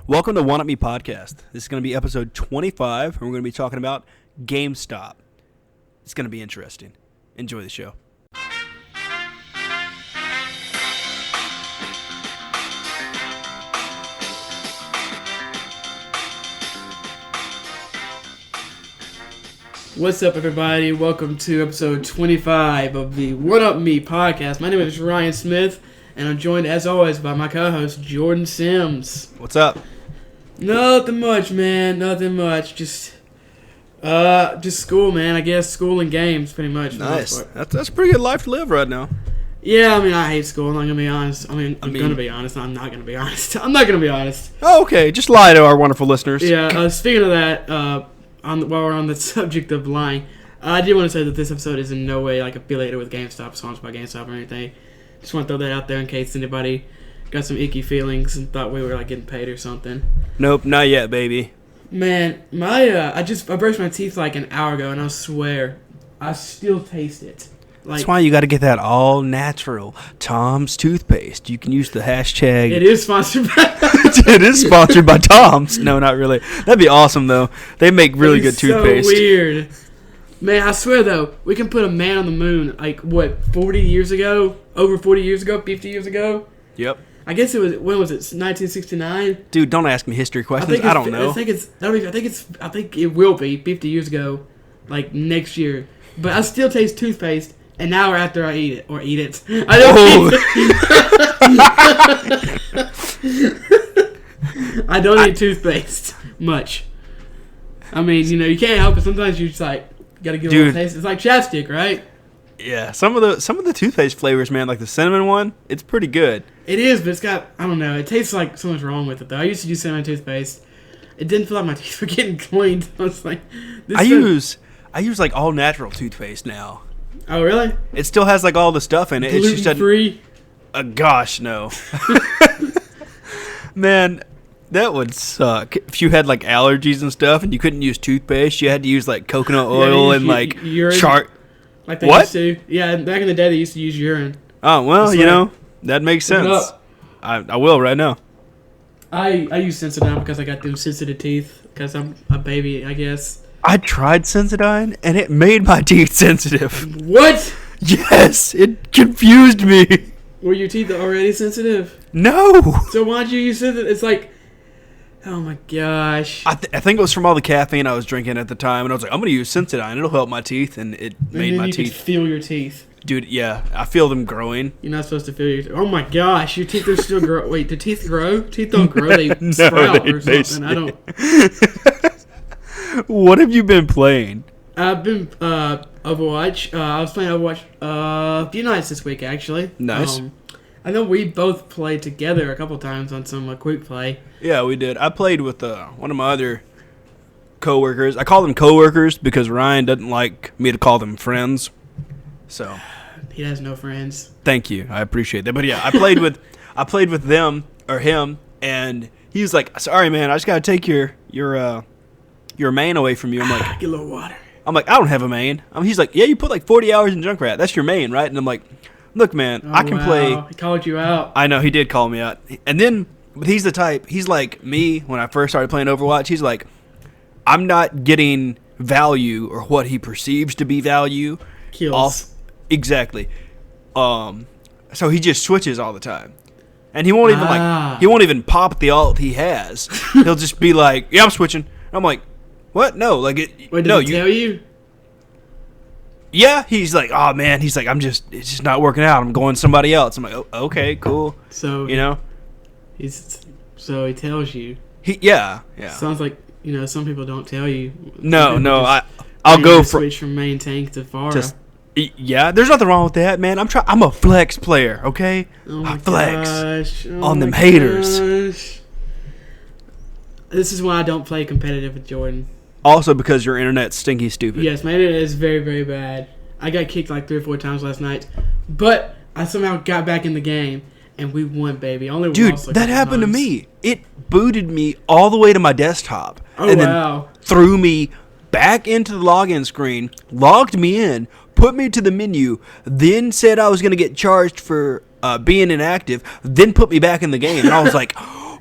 Welcome to One Up Me Podcast. This is going to be episode 25, and we're going to be talking about GameStop. It's going to be interesting. Enjoy the show. What's up, everybody? Welcome to episode 25 of the One Up Me Podcast. My name is Ryan Smith, and I'm joined, as always, by my co-host, Jordan Sims. What's up? Nothing much, man. Nothing much. Just school, man. I guess school and games, pretty much. Nice. That's a pretty good life to live right now. Yeah, I mean, I hate school. I'm not gonna be honest. I'm gonna be honest. I'm not gonna be honest. I'm not gonna be honest. Oh, okay. Just lie to our wonderful listeners. Yeah. Speaking of that, while we're on the subject of lying, I did want to say that this episode is in no way affiliated with GameStop, sponsored by GameStop or anything. Just want to throw that out there in case anybody got some icky feelings and thought we were getting paid or something. Nope, not yet, baby. Man, I brushed my teeth an hour ago, and I swear I still taste it. That's why you got to get that all natural Tom's toothpaste. You can use the hashtag. It is sponsored by. It is sponsored by Tom's. No, not really. That'd be awesome though. They make really good toothpaste. So weird. Man, I swear though, we can put a man on the moon 40 years ago? Over 40 years ago? 50 years ago? Yep. I guess it was, when was it? 1969? Dude, don't ask me history questions. I don't know. I think it will be 50 years ago, next year. But I still taste toothpaste an hour after I eat it. Or eat it. I don't I don't eat toothpaste much. I mean, you can't help it. Sometimes you just gotta give it a little taste. It's like chapstick, right? Yeah, some of the toothpaste flavors, man, like the cinnamon one, it's pretty good. It is, but it's got, I don't know, it tastes like so much wrong with it though. I used to use cinnamon toothpaste. It didn't feel like my teeth were getting cleaned. I was like, I use all natural toothpaste now. Oh really? It still has all the stuff in it. Gluten It's just free. Gosh, no. Man, that would suck. If you had allergies and stuff and you couldn't use toothpaste, you had to use coconut oil and urine, chart. Like they What? used to. Yeah, back in the day they used to use urine. Oh, well, that makes sense. I will right now. I use Sensodyne because I got them sensitive teeth because I'm a baby, I guess. I tried Sensodyne and it made my teeth sensitive. What? Yes, it confused me. Were your teeth already sensitive? No. So why'd you use Sensodyne? It's oh my gosh. I think it was from all the caffeine I was drinking at the time, and I was like, I'm going to use Sensodyne. It'll help my teeth, and it made my teeth. You could feel your teeth. Dude, yeah, I feel them growing. You're not supposed to feel your teeth. Oh my gosh, your teeth are still grow. Wait, do teeth grow? Teeth don't grow. They No, sprout or something. I don't. What have you been playing? I've been Overwatch. I was playing Overwatch a few nights this week, actually. Nice. I know we both played together a couple times on some quick play. Yeah, we did. I played with one of my other coworkers. I call them coworkers because Ryan doesn't like me to call them friends. So he has no friends. Thank you. I appreciate that. But yeah, I played with them or him, and he was like, "Sorry, man, I just gotta take your main away from you." I'm like, "Get a little water." I'm like, "I don't have a main." He's like, "Yeah, you put 40 hours in Junkrat. That's your main, right?" And I'm like, "Look, man, I can play." He called you out. I know, he did call me out. And then, but he's the type, he's like me when I first started playing Overwatch. He's like, I'm not getting value or what he perceives to be value. Kills. Off. Exactly. So he just switches all the time. And he won't even pop the ult he has. He'll just be like, "Yeah, I'm switching." I'm like, "What? No, Wait, did he tell you? Yeah, he's like, "Oh man," he's like, it's just not working out. I'm going somebody else." I'm like, "Oh, okay, cool." So so he tells you. Yeah. Sounds like some people don't tell you. No, I'll go for switch from main tank to Pharah. Yeah, there's nothing wrong with that, man. I'm a flex player, okay? Oh my I flex gosh. on them haters. Gosh. This is why I don't play competitive with Jordan. Also because your internet's stinky stupid. Yes, my internet is very, very bad. I got kicked 3 or 4 times last night, but I somehow got back in the game and we won, baby. Only Dude, lost that happened to me. It booted me all the way to my desktop. Oh, and wow. then threw me back into the login screen, logged me in, put me to the menu, then said I was going to get charged for being inactive, then put me back in the game. And I was like,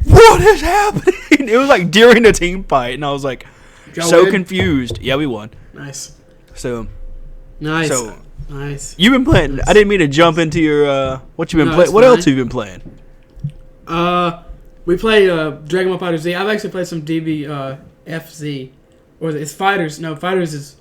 what is happening? It was like during a team fight, and I was like so win? confused. Yeah, we won. Nice. So Nice. So nice. you've been playing. Nice. I didn't mean to jump into your what you've been No, playing. it's What else fine. have you been playing? We played Dragon Ball Fighter Z. I've actually played some FZ. Or is it? It's Fighters. No, Fighters is.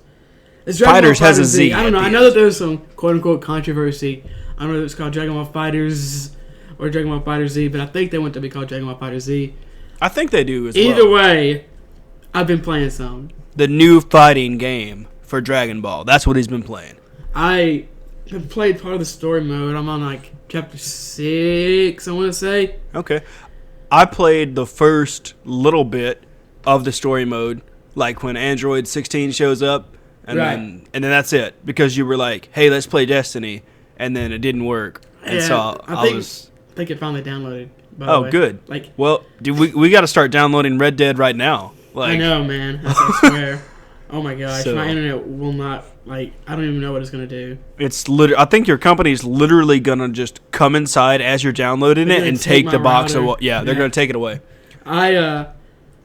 It's Dragon Fighters Ball has a Fighter Z I don't know. at the I know that there's some quote unquote controversy. I don't know if it's called Dragon Ball Fighters or Dragon Ball Fighter Z, but I think they want to be called Dragon Ball Fighter Z. I think they do as Either well. way, I've been playing some. The new fighting game for Dragon Ball. That's what he's been playing. I have played part of the story mode. I'm on like chapter 6, I want to say. Okay. I played the first little bit of the story mode, like when Android 16 shows up, and then that's it. Because you were like, "Hey, let's play Destiny," and then it didn't work, and so I think it finally downloaded. By the way. Good. Like, well, dude, we got to start downloading Red Dead right now. Like, I know, man. I swear. Oh my gosh, So- my internet will not. Like, I don't even know what it's gonna do. it's I think your company's literally gonna just come inside as you're downloading They're it gonna and take take the my box router. away. Yeah, they're Yeah. gonna take it away.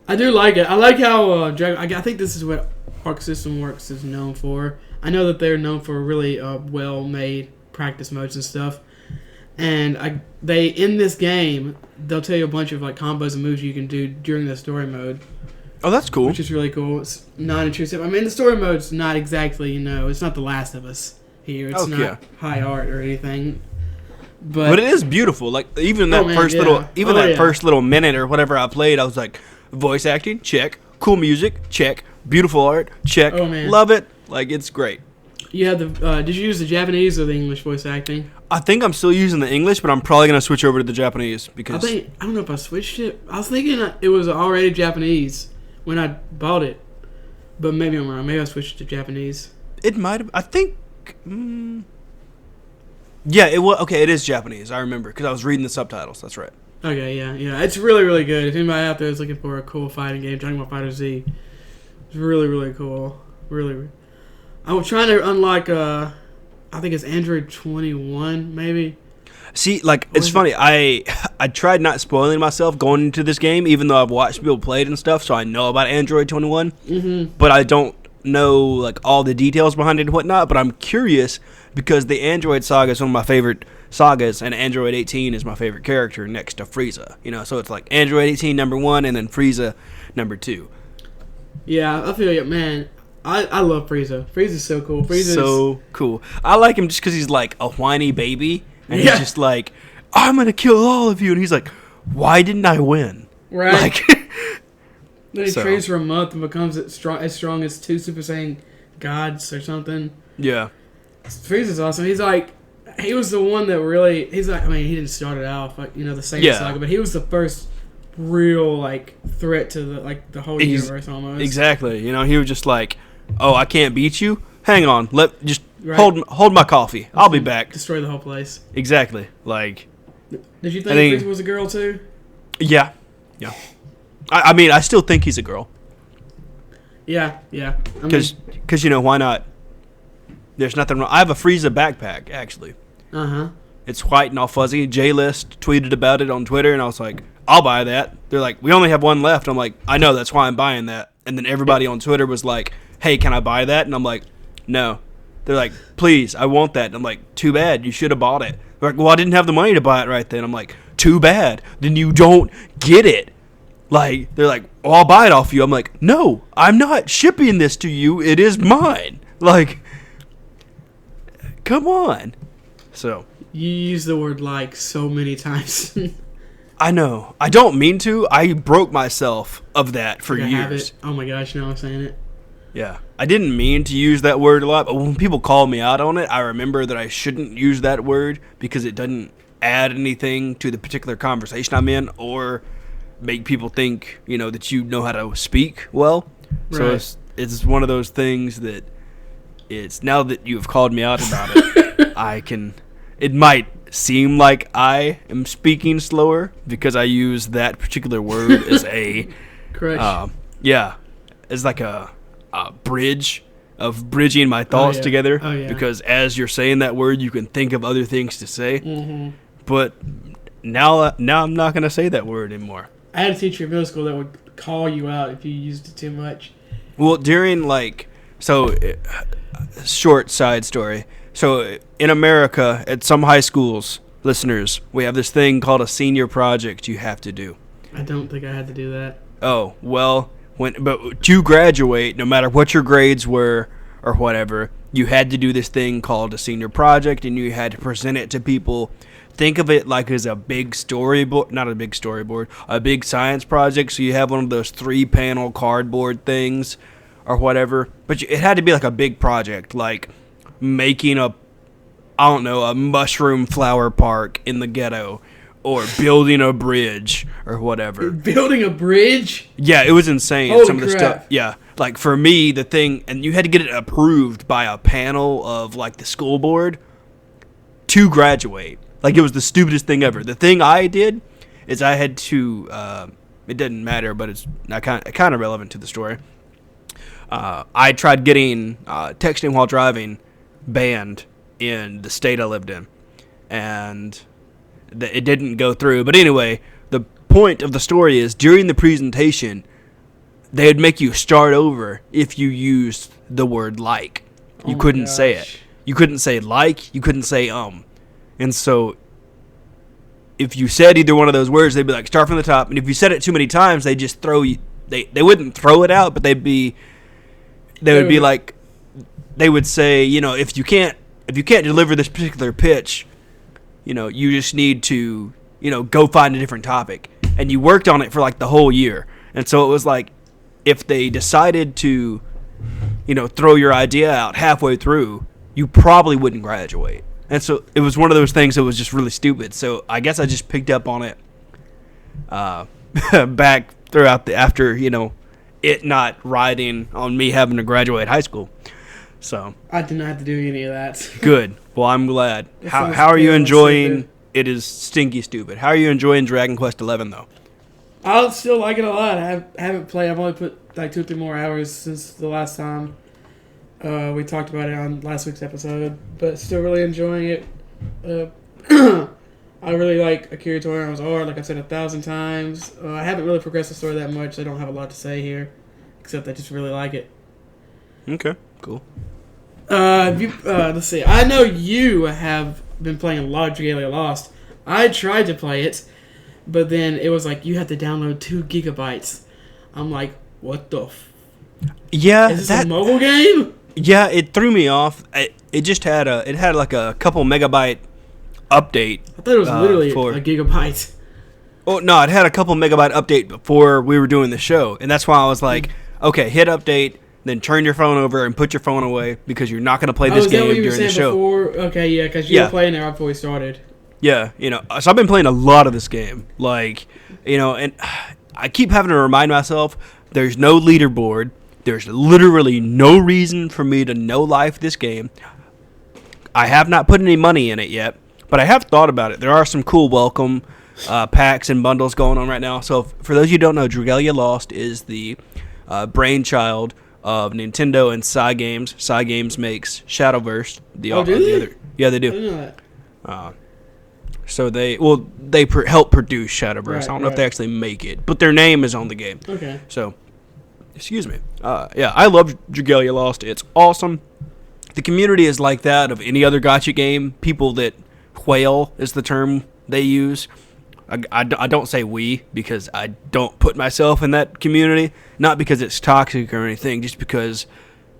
I do like it. I like how Dragon. I think this is what Arc System Works is known for. I know that they're known for really well-made practice modes and stuff. And they in this game, they'll tell you a bunch of like combos and moves you can do during the story mode, Oh, that's cool. which is really cool. It's non-intrusive. I mean, the story mode's not exactly, it's not The Last of Us here. It's not yeah. high art or anything. But it is beautiful. Like even that man, first yeah. first little minute or whatever I played, I was like, voice acting, check. Cool music, check. Beautiful art, check. Oh, man. Love it. Like it's great. You had the. Did you use the Japanese or the English voice acting? I think I'm still using the English, but I'm probably gonna switch over to the Japanese I because don't know if I switched it. I was thinking it was already Japanese when I bought it, but maybe I'm wrong. Maybe I switched to Japanese. it might have. I think. Yeah, it was okay. It is Japanese. I remember because I was reading the subtitles. That's right. Okay, yeah. It's really, really good. If anybody out there is looking for a cool fighting game, Dragon Ball Fighter Z, it's really, really cool. Really. I was trying to unlock. I think it's Android 21, maybe. See, like it's funny. I tried not spoiling myself going into this game, even though I've watched people play it and stuff, so I know about Android 21. Mm-hmm. But I don't know like all the details behind it and whatnot. But I'm curious because the Android saga is one of my favorite sagas, and Android 18 is my favorite character next to Frieza. So it's like Android 18 number 1, and then Frieza number 2. Yeah, I feel you, man. I love Frieza. Frieza's so cool. Frieza's So cool. I like him just because he's like a whiny baby, and Yeah. he's just like, I'm gonna kill all of you, and he's like, why didn't I win? right. Like, Then he So. trains for a month and becomes as strong as 2 Super Saiyan gods or something. yeah, Frieza's awesome. He was the one that really. He's like, I mean, he didn't start it off like the Saiyan Yeah. saga, but he was the first real like threat to the whole universe almost. exactly. He was just like, oh, I can't beat you. Hang on, just Right. hold my coffee. I'll be back. Destroy the whole place. Exactly. Like, Did you I think think- Frieza was a girl too? yeah. I mean, I still think he's a girl. Yeah. I mean, Because why not? There's nothing wrong. I have a Frieza backpack, actually. It's white and all fuzzy. J-List tweeted about it on Twitter, and I was like, I'll buy that. They're like, we only have one left. I'm like, I know, that's why I'm buying that. And then everybody on Twitter was like, hey, can I buy that? And I'm like, no. They're like, please, I want that. And I'm like, too bad. You should have bought it. They're like, well, I didn't have the money to buy it right then. I'm like, too bad. Then you don't get it. Like, they're like, oh, I'll buy it off you. I'm like, no, I'm not shipping this to you. It is mine. Like, come on. So, you use the word like so many times. I know. I don't mean to. I broke myself of that for Like a years. habit. Oh my gosh, now I'm saying it. Yeah. I didn't mean to use that word a lot, but when people call me out on it, I remember that I shouldn't use that word because it doesn't add anything to the particular conversation I'm in or make people think, that you know how to speak well. So Right. it's one of those things that it's now that you've called me out about it, it might seem like I am speaking slower because I use that particular word as a Correct. as like a bridge of bridging my thoughts yeah. together. Oh, yeah. Because as you're saying that word, you can think of other things to say. Mm-hmm. But now I'm not gonna say that word anymore. I had a teacher in middle school that would call you out if you used it too much. Well, during short side story. So in America, at some high schools, listeners, we have this thing called a senior project you have to do. I don't think I had to do that. Oh, well, but to graduate, no matter what your grades were or whatever, you had to do this thing called a senior project, and you had to present it to people. Think of it like as a big storyboard, not a big storyboard, a big science project. So you have one of those 3-panel cardboard things or whatever. But it had to be like a big project, like making a mushroom flower park in the ghetto, or building a bridge or whatever. Building a bridge? Yeah, it was insane. Holy Some of the stuff. Yeah, like for me, the thing, and you had to get it approved by a panel of like the school board to graduate. Like, it was the stupidest thing ever. The thing I did is I had to. It doesn't matter, but it's kind of relevant to the story. I tried getting texting while driving banned in the state I lived in, and it didn't go through. But anyway, the point of the story is during the presentation, they'd make you start over if you used the word like. You couldn't say it. You couldn't say like. You couldn't say And so if you said either one of those words, they'd be like, start from the top. And if you said it too many times, they just throw you. They wouldn't throw it out, but they would be like, they would say, if you can't deliver this particular pitch, you just need to, go find a different topic. And you worked on it for like the whole year. And so it was like, if they decided to, throw your idea out halfway through, you probably wouldn't graduate. And so it was one of those things that was just really stupid. So I guess I just picked up on it back throughout after, it not riding on me having to graduate high school. So I did not have to do any of that. Good. Well, I'm glad. How are you enjoying? It is stinky stupid. How are you enjoying Dragon Quest XI though? I still like it a lot. I haven't played. I've only put like 2 or 3 more hours since the last time we talked about it on last week's episode, but still really enjoying it. I really like Akira Toriyama's art, like I've said 1,000 times. I haven't really progressed the story that much, so I don't have a lot to say here, except I just really like it. Okay, cool. Let's see. I know you have been playing a lot of Dragalia Lost. I tried to play it, but then it was like you had to download 2 gigabytes. I'm like, what the Yeah, is this a mobile game? Yeah, it threw me off. It just had like a couple megabyte update. I thought it was literally a gigabyte. Oh no, it had a couple megabyte update before we were doing the show, and that's why I was like, okay, hit update, then turn your phone over and put your phone away because you're not going to play this game during the show. Before? Okay, yeah, because you were playing it right before we started. Yeah, so I've been playing a lot of this game, and I keep having to remind myself there's no leaderboard. There's literally no reason for me to no-life this game. I have not put any money in it yet, but I have thought about it. There are some cool welcome packs and bundles going on right now. So for those of you who don't know, Dragalia Lost is the brainchild of Nintendo and Cygames. Cygames makes Shadowverse. Do they? Yeah, they do. I didn't know that. So they help produce Shadowverse. Right, I don't know if they actually make it, but their name is on the game. Okay. So, excuse me. I love Dragalia Lost. It's awesome. The community is like that of any other gacha game. People that whale is the term they use. I don't say we because I don't put myself in that community. Not because it's toxic or anything, just because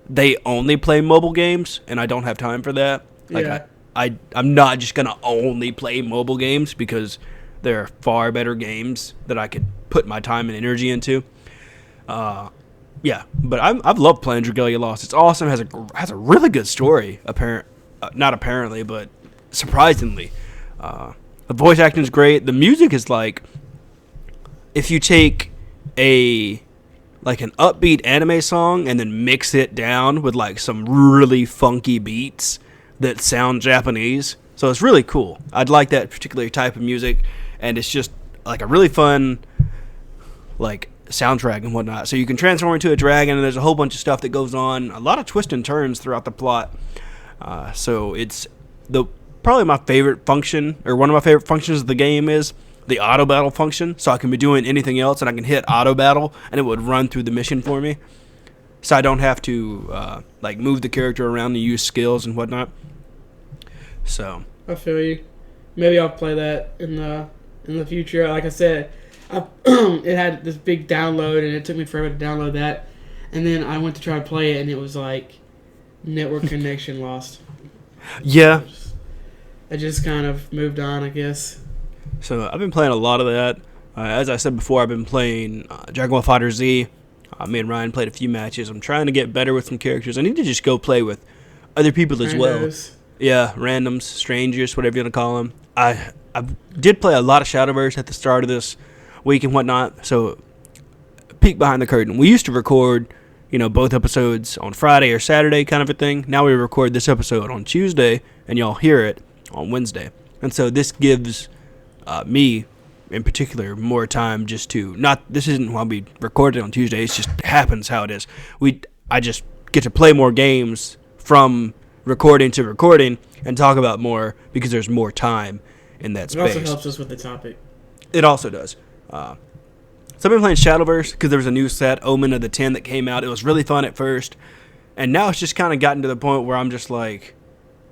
they only play mobile games, and I don't have time for that. Like, I'm not just going to only play mobile games because there are far better games that I could put my time and energy into. But I've loved playing Dragalia Lost. It's awesome. Has a really good story. Not apparently, but surprisingly, the voice acting is great. The music is like, if you take an upbeat anime song and then mix it down with like some really funky beats that sound Japanese. So it's really cool. I'd like that particular type of music, and it's just like a really fun like soundtrack and whatnot. So you can transform into a dragon, and there's a whole bunch of stuff that goes on. A lot of twists and turns throughout the plot. So it's probably my favorite function, or one of my favorite functions of the game is the auto battle function, so I can be doing anything else, and I can hit auto battle, and it would run through the mission for me. So I don't have to move the character around and use skills and whatnot. So I feel you. Maybe I'll play that in the future. Like I said, it had this big download, and it took me forever to download that. And then I went to try to play it, and it was like network connection lost. Yeah. I just kind of moved on, I guess. So I've been playing a lot of that. As I said before, I've been playing Dragon Ball Fighter Z. Me and Ryan played a few matches. I'm trying to get better with some characters. I need to just go play with other people as well. Yeah, randoms, strangers, whatever you want to call them. I did play a lot of Shadowverse at the start of this week and whatnot. So, peek behind the curtain. We used to record, both episodes on Friday or Saturday kind of a thing. Now we record this episode on Tuesday, and y'all hear it on Wednesday. And so this gives me, in particular, more time just to this isn't why we recorded on Tuesday. It just happens how it is. I just get to play more games from recording to recording and talk about more because there's more time in that space. It also helps us with the topic. It also does. So I've been playing Shadowverse because there was a new set, Omen of the 10, that came out. It was really fun at first, and now it's just kind of gotten to the point where I'm just like,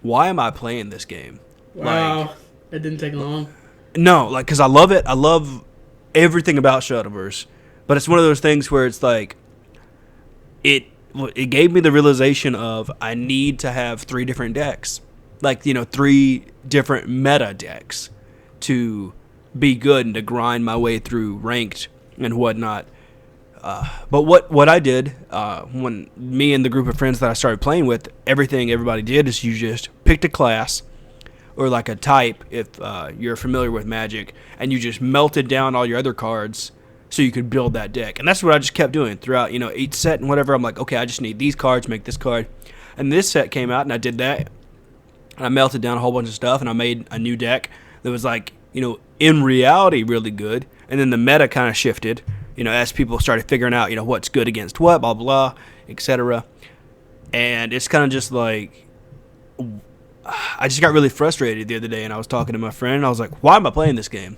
why am I playing this game? Wow, it didn't take long. No, because I love it. I love everything about Shadowverse. But it's one of those things where it's like, it gave me the realization of I need to have 3 different decks. 3 different meta decks to be good and to grind my way through ranked and whatnot. But what I did, when me and the group of friends that I started playing with, everybody did is you just picked a class or like a type if you're familiar with Magic, and you just melted down all your other cards so you could build that deck. And that's what I just kept doing throughout, each set and whatever. I'm like, okay, I just need these cards, make this card. And this set came out, and I did that. And I melted down a whole bunch of stuff, and I made a new deck that was in reality really good. And then the meta kind of shifted, as people started figuring out, what's good against what, blah, blah, etc. And it's kind of just like, I just got really frustrated the other day, and I was talking to my friend, and I was like, why am I playing this game?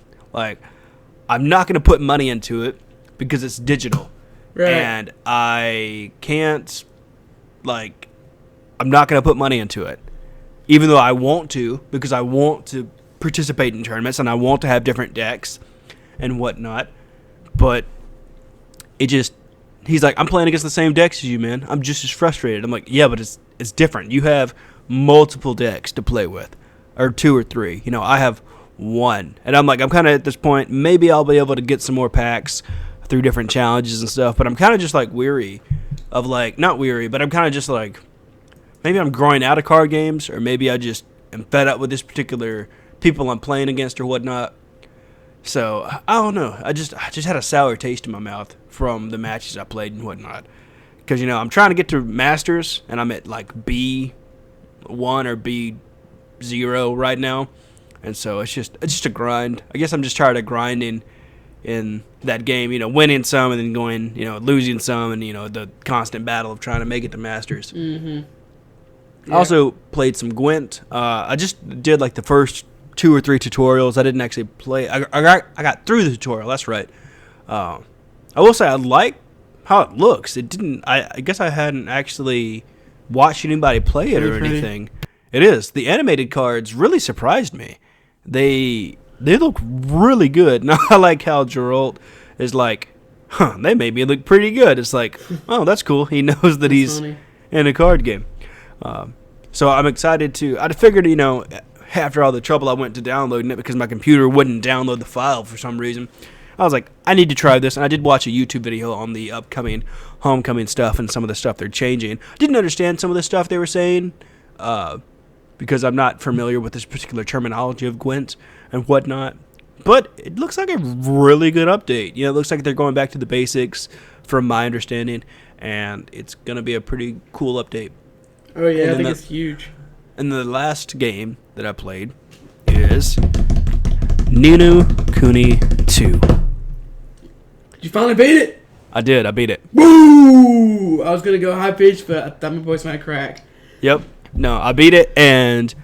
I'm not going to put money into it because it's digital. Right. And I can't, I'm not going to put money into it. Even though I want to, because I want to participate in tournaments, and I want to have different decks and whatnot. But he's like, I'm playing against the same decks as you, man. I'm just as frustrated. I'm like, yeah, but it's different. You have multiple decks to play with, or 2 or 3. I have 1, and I'm kind of at this point, maybe I'll be able to get some more packs through different challenges and stuff, but I'm kind of just weary of not weary, but I'm kind of just maybe I'm growing out of card games, or maybe I just am fed up with this particular people I'm playing against or whatnot. So I don't know. I just had a sour taste in my mouth from the matches I played and whatnot, because I'm trying to get to Masters, and I'm at B1 or B0 right now, and so it's just a grind. I guess I'm just tired of grinding in that game, winning some and then going, losing some, and the constant battle of trying to make it to Masters. Mm-hmm. Yeah. I also played some Gwent. I just did the first 2 or 3 tutorials. I didn't actually play. I got through the tutorial. That's right. I will say I like how it looks. It didn't. I guess I hadn't actually watched anybody play it or anything. It is. The animated cards really surprised me. They look really good. And I like how Geralt is they made me look pretty good. It's oh, that's cool. He knows that he's funny in a card game. So I'm excited to. I figured, after all the trouble I went to downloading it because my computer wouldn't download the file for some reason, I was like, I need to try this. And I did watch a YouTube video on the upcoming Homecoming stuff and some of the stuff they're changing. Didn't understand some of the stuff they were saying because I'm not familiar with this particular terminology of Gwent and whatnot. But it looks like a really good update. It looks like they're going back to the basics from my understanding. And it's going to be a pretty cool update. Oh, yeah, I think it's huge. And the last game that I played is Ni no Kuni 2. Did you finally beat it? I did. I beat it. Woo! I was going to go high pitch, but I thought my voice might crack. Yep. No, I beat it, and,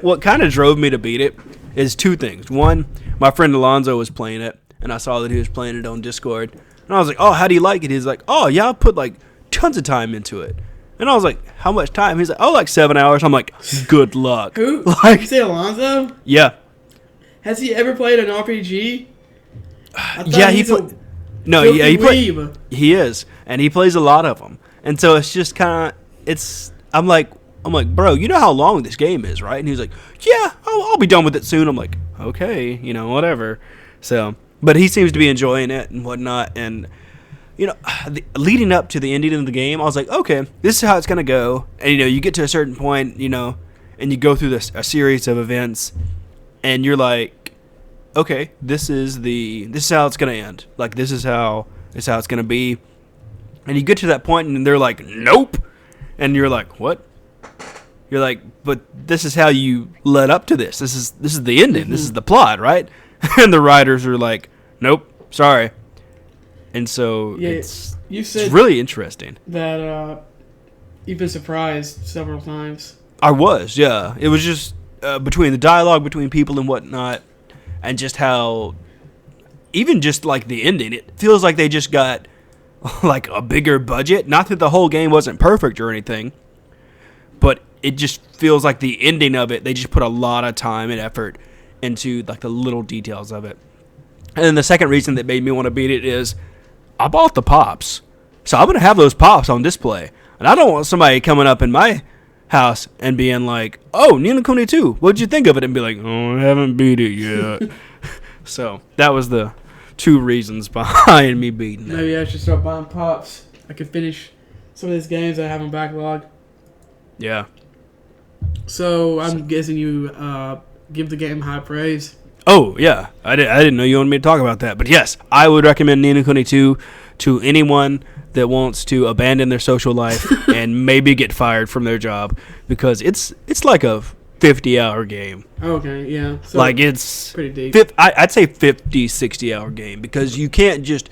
what kind of drove me to beat it is two things. One, my friend Alonzo was playing it, and I saw that he was playing it on Discord. And I was like, oh, how do you like it? He's like, oh, yeah, I put, like, tons of time into it. And I was like, how much time? He's like, oh, like 7 hours. I'm like, good luck. Who? Like, You say Alonzo? Yeah. Has he ever played an RPG? Yeah, he is, and he plays a lot of them. And so it's just kind of, I'm like, bro, you know how long this game is, right? And he's like, yeah, I'll be done with it soon. I'm like, okay, whatever. So, but he seems to be enjoying it and whatnot. And, leading up to the ending of the game, I was like, okay, this is how it's going to go. And, you get to a certain point, and you go through a series of events, and you're like, okay, this is how it's going to end. Like, this is how it's going to be. And you get to that point, and they're like, nope. And you're like, what? You're like, but this is how you led up to this. This is the ending. This is the plot, right? And the writers are like, nope, sorry. And so it's really interesting. That you've been surprised several times. I was, yeah. It was just between the dialogue between people and whatnot, and just how, even just like the ending, it feels like they just got like a bigger budget. Not that the whole game wasn't perfect or anything, but it just feels like the ending of it, they just put a lot of time and effort into like the little details of it. And then the second reason that made me want to beat it is I bought the pops. So I'm going to have those pops on display. And I don't want somebody coming up in my house and being like, oh, Ni no Kuni 2, what'd you think of it? And be like, oh, I haven't beat it yet. So that was the two reasons behind me beating it. Maybe I should start buying pops. I could finish some of these games I have on backlog. Yeah. So I'm guessing you give the game high praise. Oh, yeah. I didn't know you wanted me to talk about that. But yes, I would recommend Ni no Kuni 2 to anyone that wants to abandon their social life and maybe get fired from their job, because it's like a 50-hour game. Okay, yeah. So like, it's pretty deep. I'd say 50, 60-hour game, because you can't just,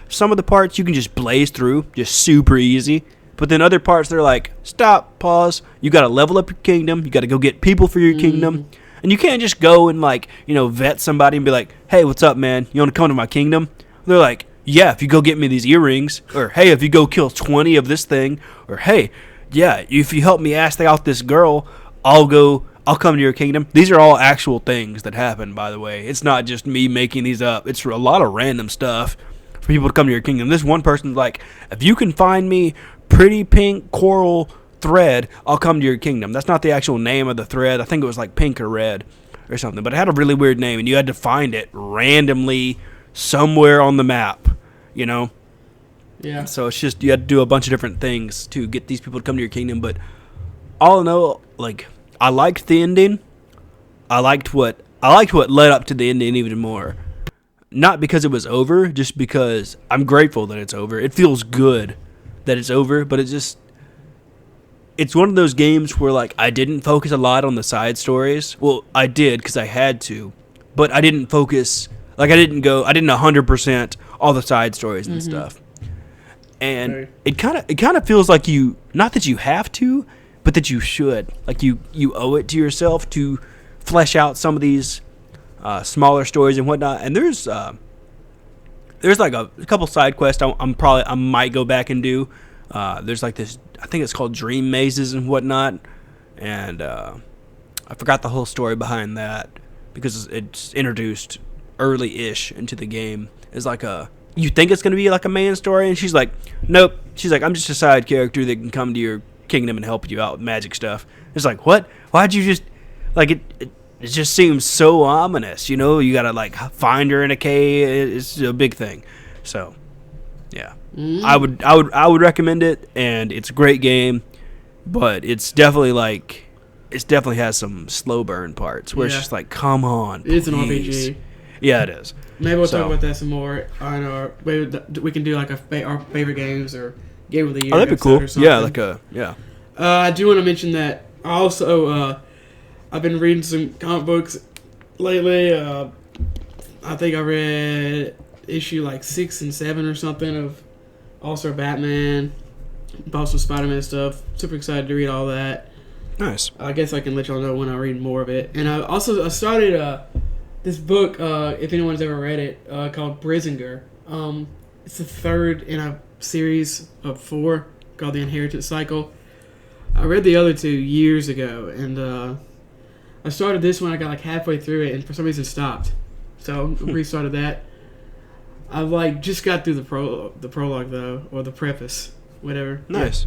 some of the parts you can just blaze through, just super easy. But then other parts, they're like, stop, pause. You got to level up your kingdom. You got to go get people for your kingdom. And you can't just go and, like, vet somebody and be like, hey, what's up, man? You want to come to my kingdom? They're like, yeah, if you go get me these earrings. Or, hey, if you go kill 20 of this thing. Or, hey, yeah, if you help me ask out this girl, I'll come to your kingdom. These are all actual things that happen, by the way. It's not just me making these up. It's a lot of random stuff for people to come to your kingdom. This one person's like, if you can find me pretty pink coral thread, I'll come to your kingdom. That's not the actual name of the thread. I think it was like pink or red or something, but it had a really weird name, and you had to find it randomly somewhere on the map, Yeah. So it's just, you had to do a bunch of different things to get these people to come to your kingdom. But all in all, like, I liked the ending. I liked what led up to the ending even more. Not because it was over, just because I'm grateful that it's over. It feels good that it's over, but it's one of those games where, like, I didn't focus a lot on the side stories. Well, I did because I had to, but I didn't focus, like, I didn't 100% all the side stories and stuff. And it kind of feels like not that you have to, but that you should. Like, you owe it to yourself to flesh out some of these smaller stories and whatnot. And there's like a couple side quests I might go back and do. There's like this, I think it's called Dream Mazes and whatnot, and I forgot the whole story behind that, because it's introduced early-ish into the game. It's like you think it's going to be like a main story, and she's like, nope. She's like, I'm just a side character that can come to your kingdom and help you out with magic stuff. It's like, what? Why'd you just, like, it just seems so ominous, you gotta, like, find her in a cave. It's a big thing. So, yeah. I would recommend it, and it's a great game, but it definitely has some slow burn parts where it's just like, come on, it's an RPG. Yeah, it is. Maybe we'll talk about that some more on our. We can do like our favorite games or game of the year. Oh, that'd be cool. Yeah, I do want to mention that also. I've been reading some comic books lately. I think I read issue like 6 and 7 or something of All-Star Batman, also Spider-Man stuff. Super excited to read all that. Nice. I guess I can let y'all know when I read more of it. And I started this book, if anyone's ever read it, called Brizinger. It's the third in a series of 4 called The Inheritance Cycle. I read the other 2 years ago, and I started this one. I got like halfway through it, and for some reason stopped. So I restarted that. I just got through the prologue though, or the preface, whatever. Nice.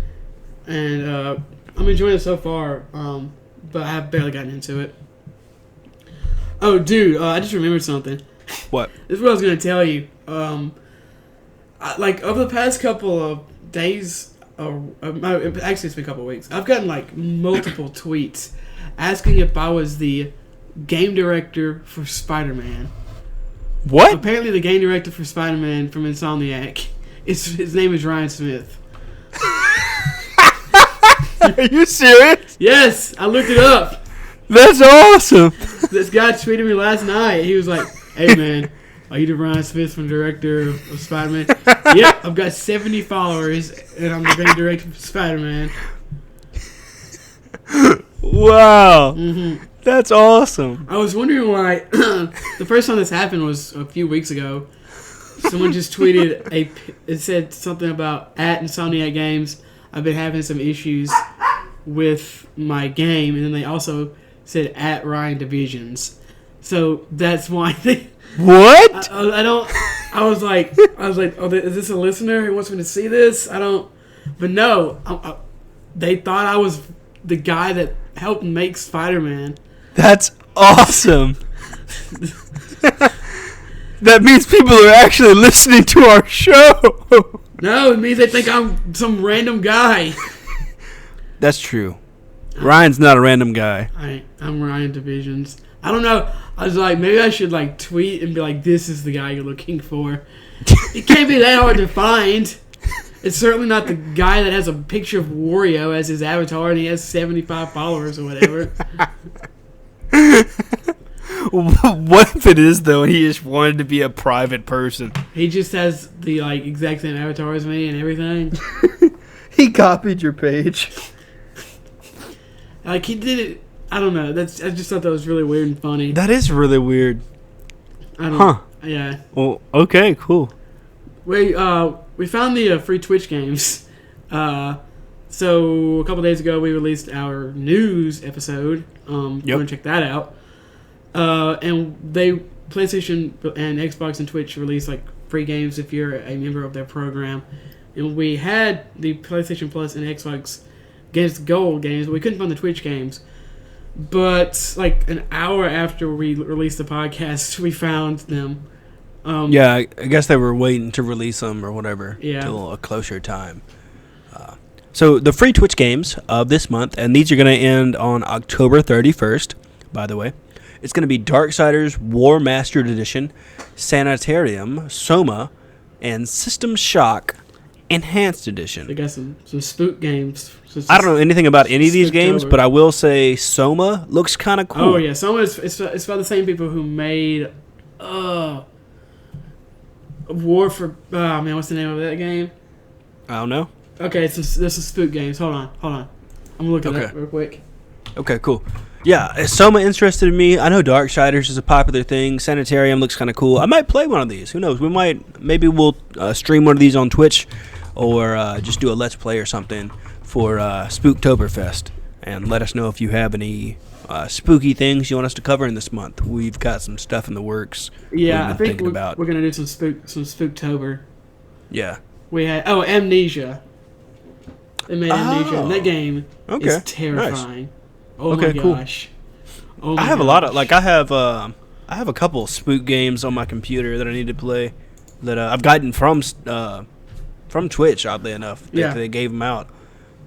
Yeah. And I'm enjoying it so far, but I have barely gotten into it. Oh, dude, I just remembered something. What? This is what I was going to tell you. Over the past couple of days, actually it's been a couple of weeks, I've gotten multiple tweets asking if I was the game director for Spider-Man. What? Apparently the game director for Spider-Man from Insomniac, his name is Ryan Smith. Are you serious? Yes, I looked it up. That's awesome. This guy tweeted me last night. He was like, "Hey man, are you the Ryan Smith from director of Spider-Man?" Yep, I've got 70 followers, and I'm the game director for Spider-Man. Wow. Mm-hmm. That's awesome. I was wondering why. The first time this happened was a few weeks ago. Someone just tweeted it said something about at Insomniac Games, I've been having some issues with my game, and then they also said at Ryan Divisions. So that's why they. What? I was like, oh, is this a listener who wants me to see this? I don't. But no, they thought I was the guy that helped make Spider-Man. That's awesome. That means people are actually listening to our show. No, it means they think I'm some random guy. That's true. Ryan's not a random guy. I'm Ryan Divisions. I don't know. I was like, maybe I should tweet and be like, this is the guy you're looking for. It can't be that hard to find. It's certainly not the guy that has a picture of Wario as his avatar and he has 75 followers or whatever. What if it is, though, and he just wanted to be a private person? He just has the exact same avatar as me and everything. He copied your page. He did it. I don't know. I just thought that was really weird and funny. That is really weird. Yeah. Well, okay, cool. We found the free Twitch games. So a couple days ago, we released our news episode. Go and check that out. And PlayStation and Xbox and Twitch release free games if you're a member of their program. And we had the PlayStation Plus and Xbox Games Gold games, but we couldn't find the Twitch games. But an hour after we released the podcast, we found them. Yeah, I guess they were waiting to release them or whatever till a closer time. So the free Twitch games of this month, and these are going to end on October 31st, by the way. It's going to be Darksiders War Mastered Edition, Sanitarium, Soma, and System Shock Enhanced Edition. They got some spook games. I don't know anything about any of these games, but I will say Soma looks kind of cool. Oh yeah, Soma it's by the same people who made War for what's the name of that game? I don't know. Okay, there's some spook games. Hold on. I'm gonna look at that real quick. Okay, cool. Yeah, is Soma interested in me? I know Darksiders is a popular thing. Sanitarium looks kind of cool. I might play one of these. Who knows? Maybe we'll stream one of these on Twitch, or just do a Let's Play or something for Spooktoberfest. And let us know if you have any spooky things you want us to cover in this month. We've got some stuff in the works. Yeah, I think we're gonna do some Spooktober. Yeah. We had Amnesia. They made Amnesia, and that game is terrifying. Nice. Oh my gosh. Cool. I have a lot of I have a couple spook games on my computer that I need to play that I've gotten from Twitch. Oddly enough, they gave them out.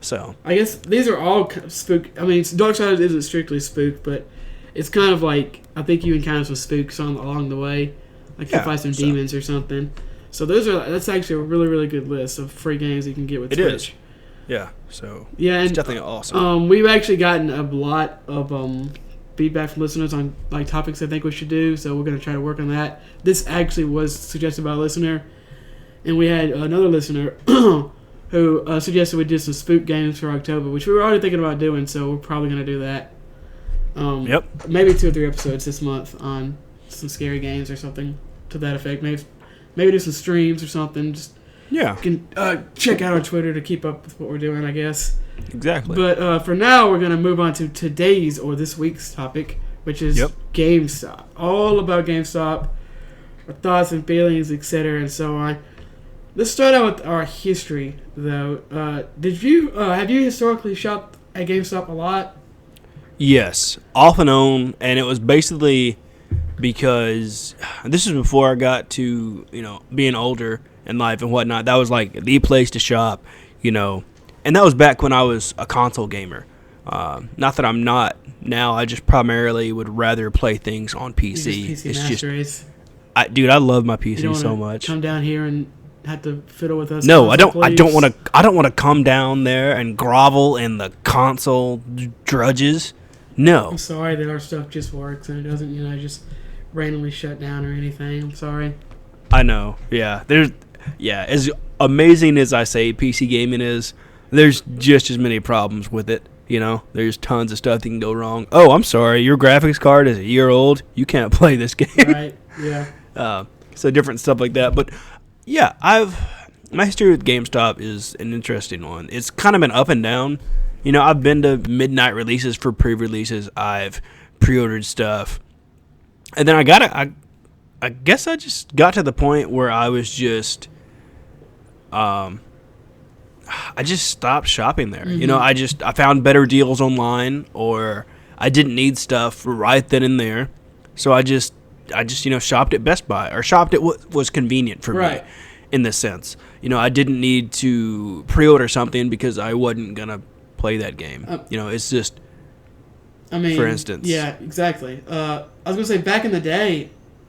So I guess these are all spook. I mean, Darksiders isn't strictly spook, but it's kind of I think you encounter some spooks along the way, you fight some demons or something. So that's actually a really, really good list of free games you can get with Twitch. It is. Yeah. So it's definitely awesome. We've actually gotten a lot of feedback from listeners on topics they think we should do. So we're gonna try to work on that. This actually was suggested by a listener, and we had another listener who who suggested we do some spook games for October, which we were already thinking about doing, so we're probably going to do that. Yep. Maybe 2 or 3 episodes this month on some scary games or something to that effect. Maybe do some streams or something. Just Yeah. you can check out our Twitter to keep up with what we're doing, I guess. Exactly. But for now, we're going to move on to today's or this week's topic, which is GameStop. All about GameStop, our thoughts and feelings, etc., and so on. Let's start out with our history, though. Have you historically shopped at GameStop a lot? Yes, off and on, and it was basically because this is before I got to, being older in life and whatnot. That was like the place to shop, and that was back when I was a console gamer. Not that I'm not now. I just primarily would rather play things on PC. PC it's master just, race. I love my PC You don't so wanna much. Come down here and have to fiddle with us. No, I don't. Plebes. I don't want to come down there and grovel in the console drudges. No. I'm sorry that our stuff just works and it doesn't, just randomly shut down or anything. I'm sorry. I know. Yeah. As amazing as I say PC gaming is, there's just as many problems with it. There's tons of stuff that can go wrong. Oh, I'm sorry. Your graphics card is a year old. You can't play this game. Right. Yeah. So different stuff like that. But yeah, my history with GameStop is an interesting one. It's kind of been up and down. I've been to midnight releases for pre-releases. I've pre-ordered stuff. And then I guess I just got to the point where I was just, I just stopped shopping there. Mm-hmm. I found better deals online, or I didn't need stuff right then and there. So I just shopped at Best Buy, or shopped at what was convenient for me in this sense. I didn't need to pre-order something because I wasn't going to play that game. It's just, for instance. Yeah, exactly. I was going to say, back in the day,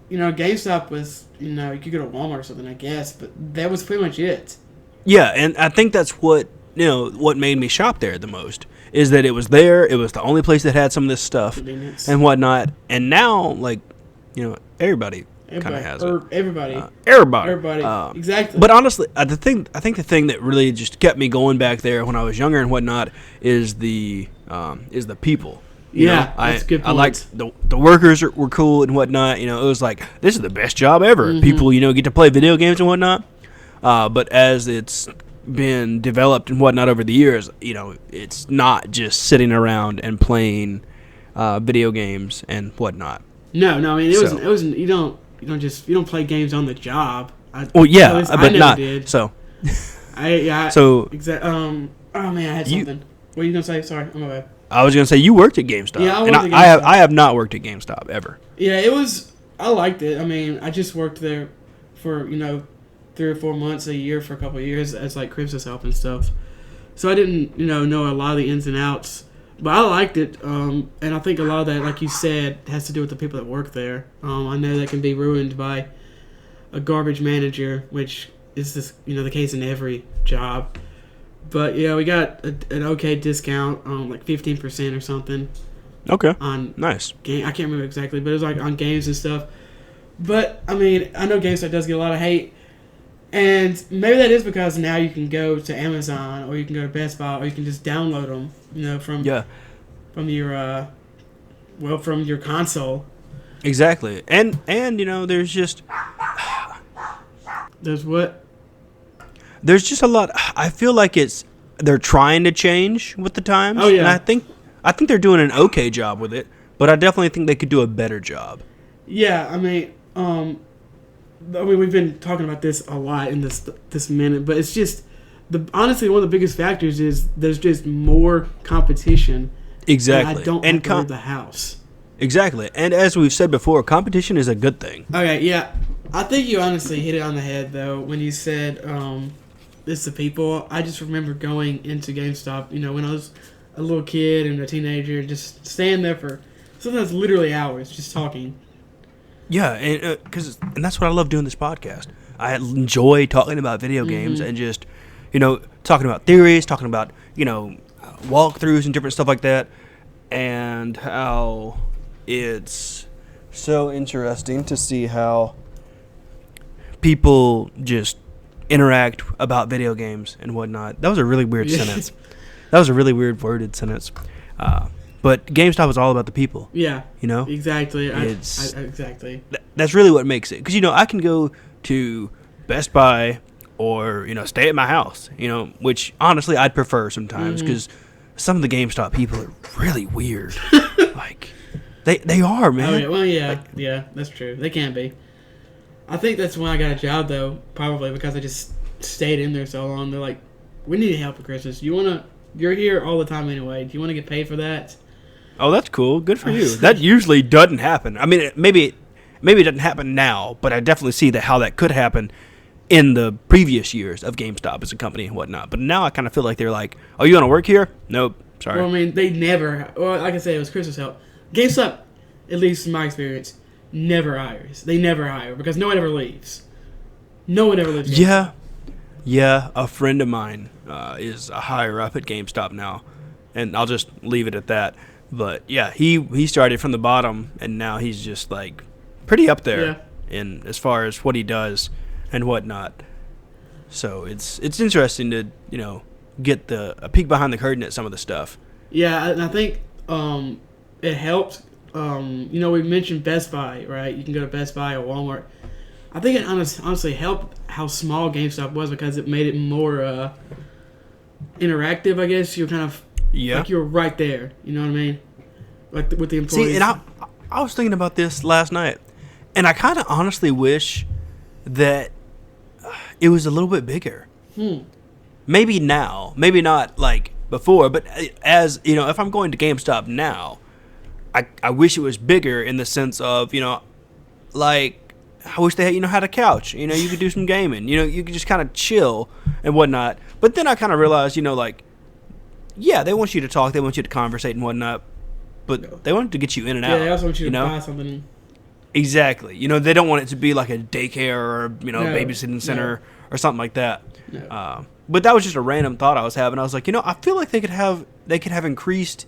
GameStop was, you could go to Walmart or something, I guess, but that was pretty much it. Yeah, and I think that's what made me shop there the most, is that it was there. It was the only place that had some of this stuff and whatnot. And now, everybody kind of has it. Everybody. Exactly. But honestly, I think the thing that really just kept me going back there when I was younger and whatnot is the people. That's a good point. I liked the workers were cool and whatnot. It was like, this is the best job ever. Mm-hmm. People, get to play video games and whatnot. But as it's been developed and whatnot over the years, it's not just sitting around and playing video games and whatnot. No. I mean, it wasn't. You don't play games on the job. But not. Did. So. Oh man, I had something. What are you gonna say? Sorry, I'm bad. I was gonna say you worked at GameStop. Yeah, I have not worked at GameStop ever. Yeah, I liked it. I mean, I just worked there for 3 or 4 months a year for a couple of years as like Christmas help and stuff. So I didn't know a lot of the ins and outs, but I liked it. And I think a lot of that, like you said, has to do with the people that work there. I know that can be ruined by a garbage manager, which is the case in every job. But yeah, we got an okay discount, like 15% or something. Okay. On nice. Game, I can't remember exactly, but it was like on games and stuff. But I mean, I know GameStop does get a lot of hate, and maybe that is because now you can go to Amazon or you can go to Best Buy or you can just download them, from your console. Exactly, and there's just There's just a lot. I feel like they're trying to change with the times. Oh yeah, and I think they're doing an okay job with it, but I definitely think they could do a better job. Yeah, I mean, we've been talking about this a lot in this minute, but it's just honestly one of the biggest factors is there's just more competition. Exactly, and I don't have to leave the house. Exactly, and as we've said before, competition is a good thing. Okay, yeah, I think you honestly hit it on the head though when you said it's the people. I just remember going into GameStop, when I was a little kid and a teenager, just staying there for sometimes literally hours, just talking. Yeah, and that's what I love doing this podcast. I enjoy talking about video games and just, talking about theories, talking about, walkthroughs and different stuff like that, and how it's so interesting to see how people just interact about video games and whatnot. That was a really weird sentence. That was a really weird worded sentence. But GameStop is all about the people. Yeah. You know? Exactly. Exactly. That's really what makes it. Because, I can go to Best Buy or, stay at my house, which honestly I'd prefer sometimes because some of the GameStop people are really weird. Like, they are, man. Oh, yeah. Well, yeah, that's true. They can be. I think that's when I got a job, though, probably because I just stayed in there so long. They're like, we need help for Christmas. You're here all the time anyway. Do you want to get paid for that? Oh, that's cool. Good for you. That usually doesn't happen. I mean, maybe it doesn't happen now, but I definitely see how that could happen in the previous years of GameStop as a company and whatnot. But now I kind of feel like they're like, oh, you want to work here? Nope. Sorry. Well, I mean, they never, well, like I said, it was Christmas help. GameStop, at least in my experience, never hires. They never hire because no one ever leaves. No one ever leaves. Yeah. A friend of mine is a higher up at GameStop now, and I'll just leave it at that. But yeah, he started from the bottom, and now he's just like pretty up there in as far as what he does and whatnot. So it's interesting to get a peek behind the curtain at some of the stuff. Yeah, and I think it helps. We mentioned Best Buy, right? You can go to Best Buy or Walmart. I think it honestly helped how small GameStop was because it made it more interactive, I guess. You're kind of like you're right there. You know what I mean? Like with the employees. See, and I was thinking about this last night, and I kind of honestly wish that it was a little bit bigger. Maybe now, maybe not like before, but as if I'm going to GameStop now, I wish it was bigger in the sense of like. I wish they had a couch. You could do some gaming. You could just kind of chill and whatnot. But then I kind of realized, like, yeah, they want you to talk. They want you to conversate and whatnot. But they want to get you in and out. Yeah, they also want you to buy something. Exactly. They don't want it to be like a daycare or, babysitting center or something like that. No. But that was just a random thought I was having. I was like, I feel like they could have increased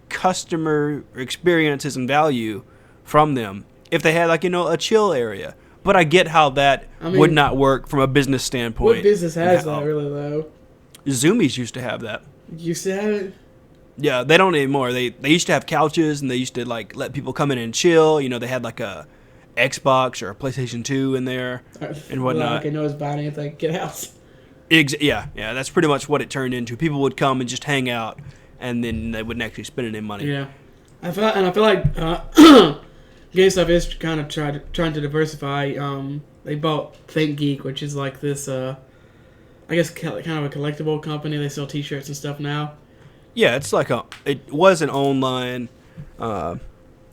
customer experiences and value from them if they had a chill area. But I get how that would not work from a business standpoint. What business has that really though? Zoomies used to have that. Used to have it? Yeah, they don't anymore. They used to have couches and they used to let people come in and chill. They had like a Xbox or a PlayStation 2 in there and whatnot. Like I know it's buying anything, get out. Yeah, that's pretty much what it turned into. People would come and just hang out, and then they wouldn't actually spend any money. Yeah, I feel like GameStop is kind of trying to diversify. They bought ThinkGeek, which is like this, I guess, kind of a collectible company. They sell T-shirts and stuff now. Yeah, it's like it was an online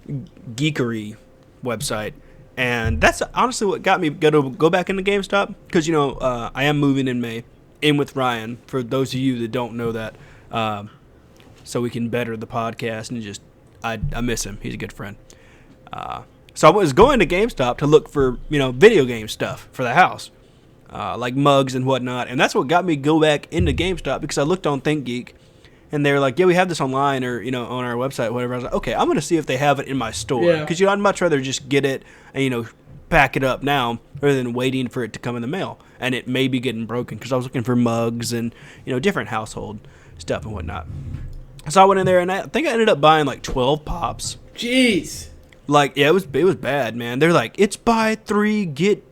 geekery website, and that's honestly what got me to go back into GameStop because I am moving in May in with Ryan. For those of you that don't know that, so we can better the podcast and just I miss him. He's a good friend. So I was going to GameStop to look for, video game stuff for the house, like mugs and whatnot. And that's what got me go back into GameStop because I looked on ThinkGeek and they were like, yeah, we have this online or, on our website, whatever. I was like, okay, I'm going to see if they have it in my store. Because, I'd much rather just get it and, pack it up now rather than waiting for it to come in the mail. And it may be getting broken because I was looking for mugs and, different household stuff and whatnot. So I went in there and I think I ended up buying like 12 pops. Jeez. Like, yeah, it was bad, man. They're like, it's buy 3,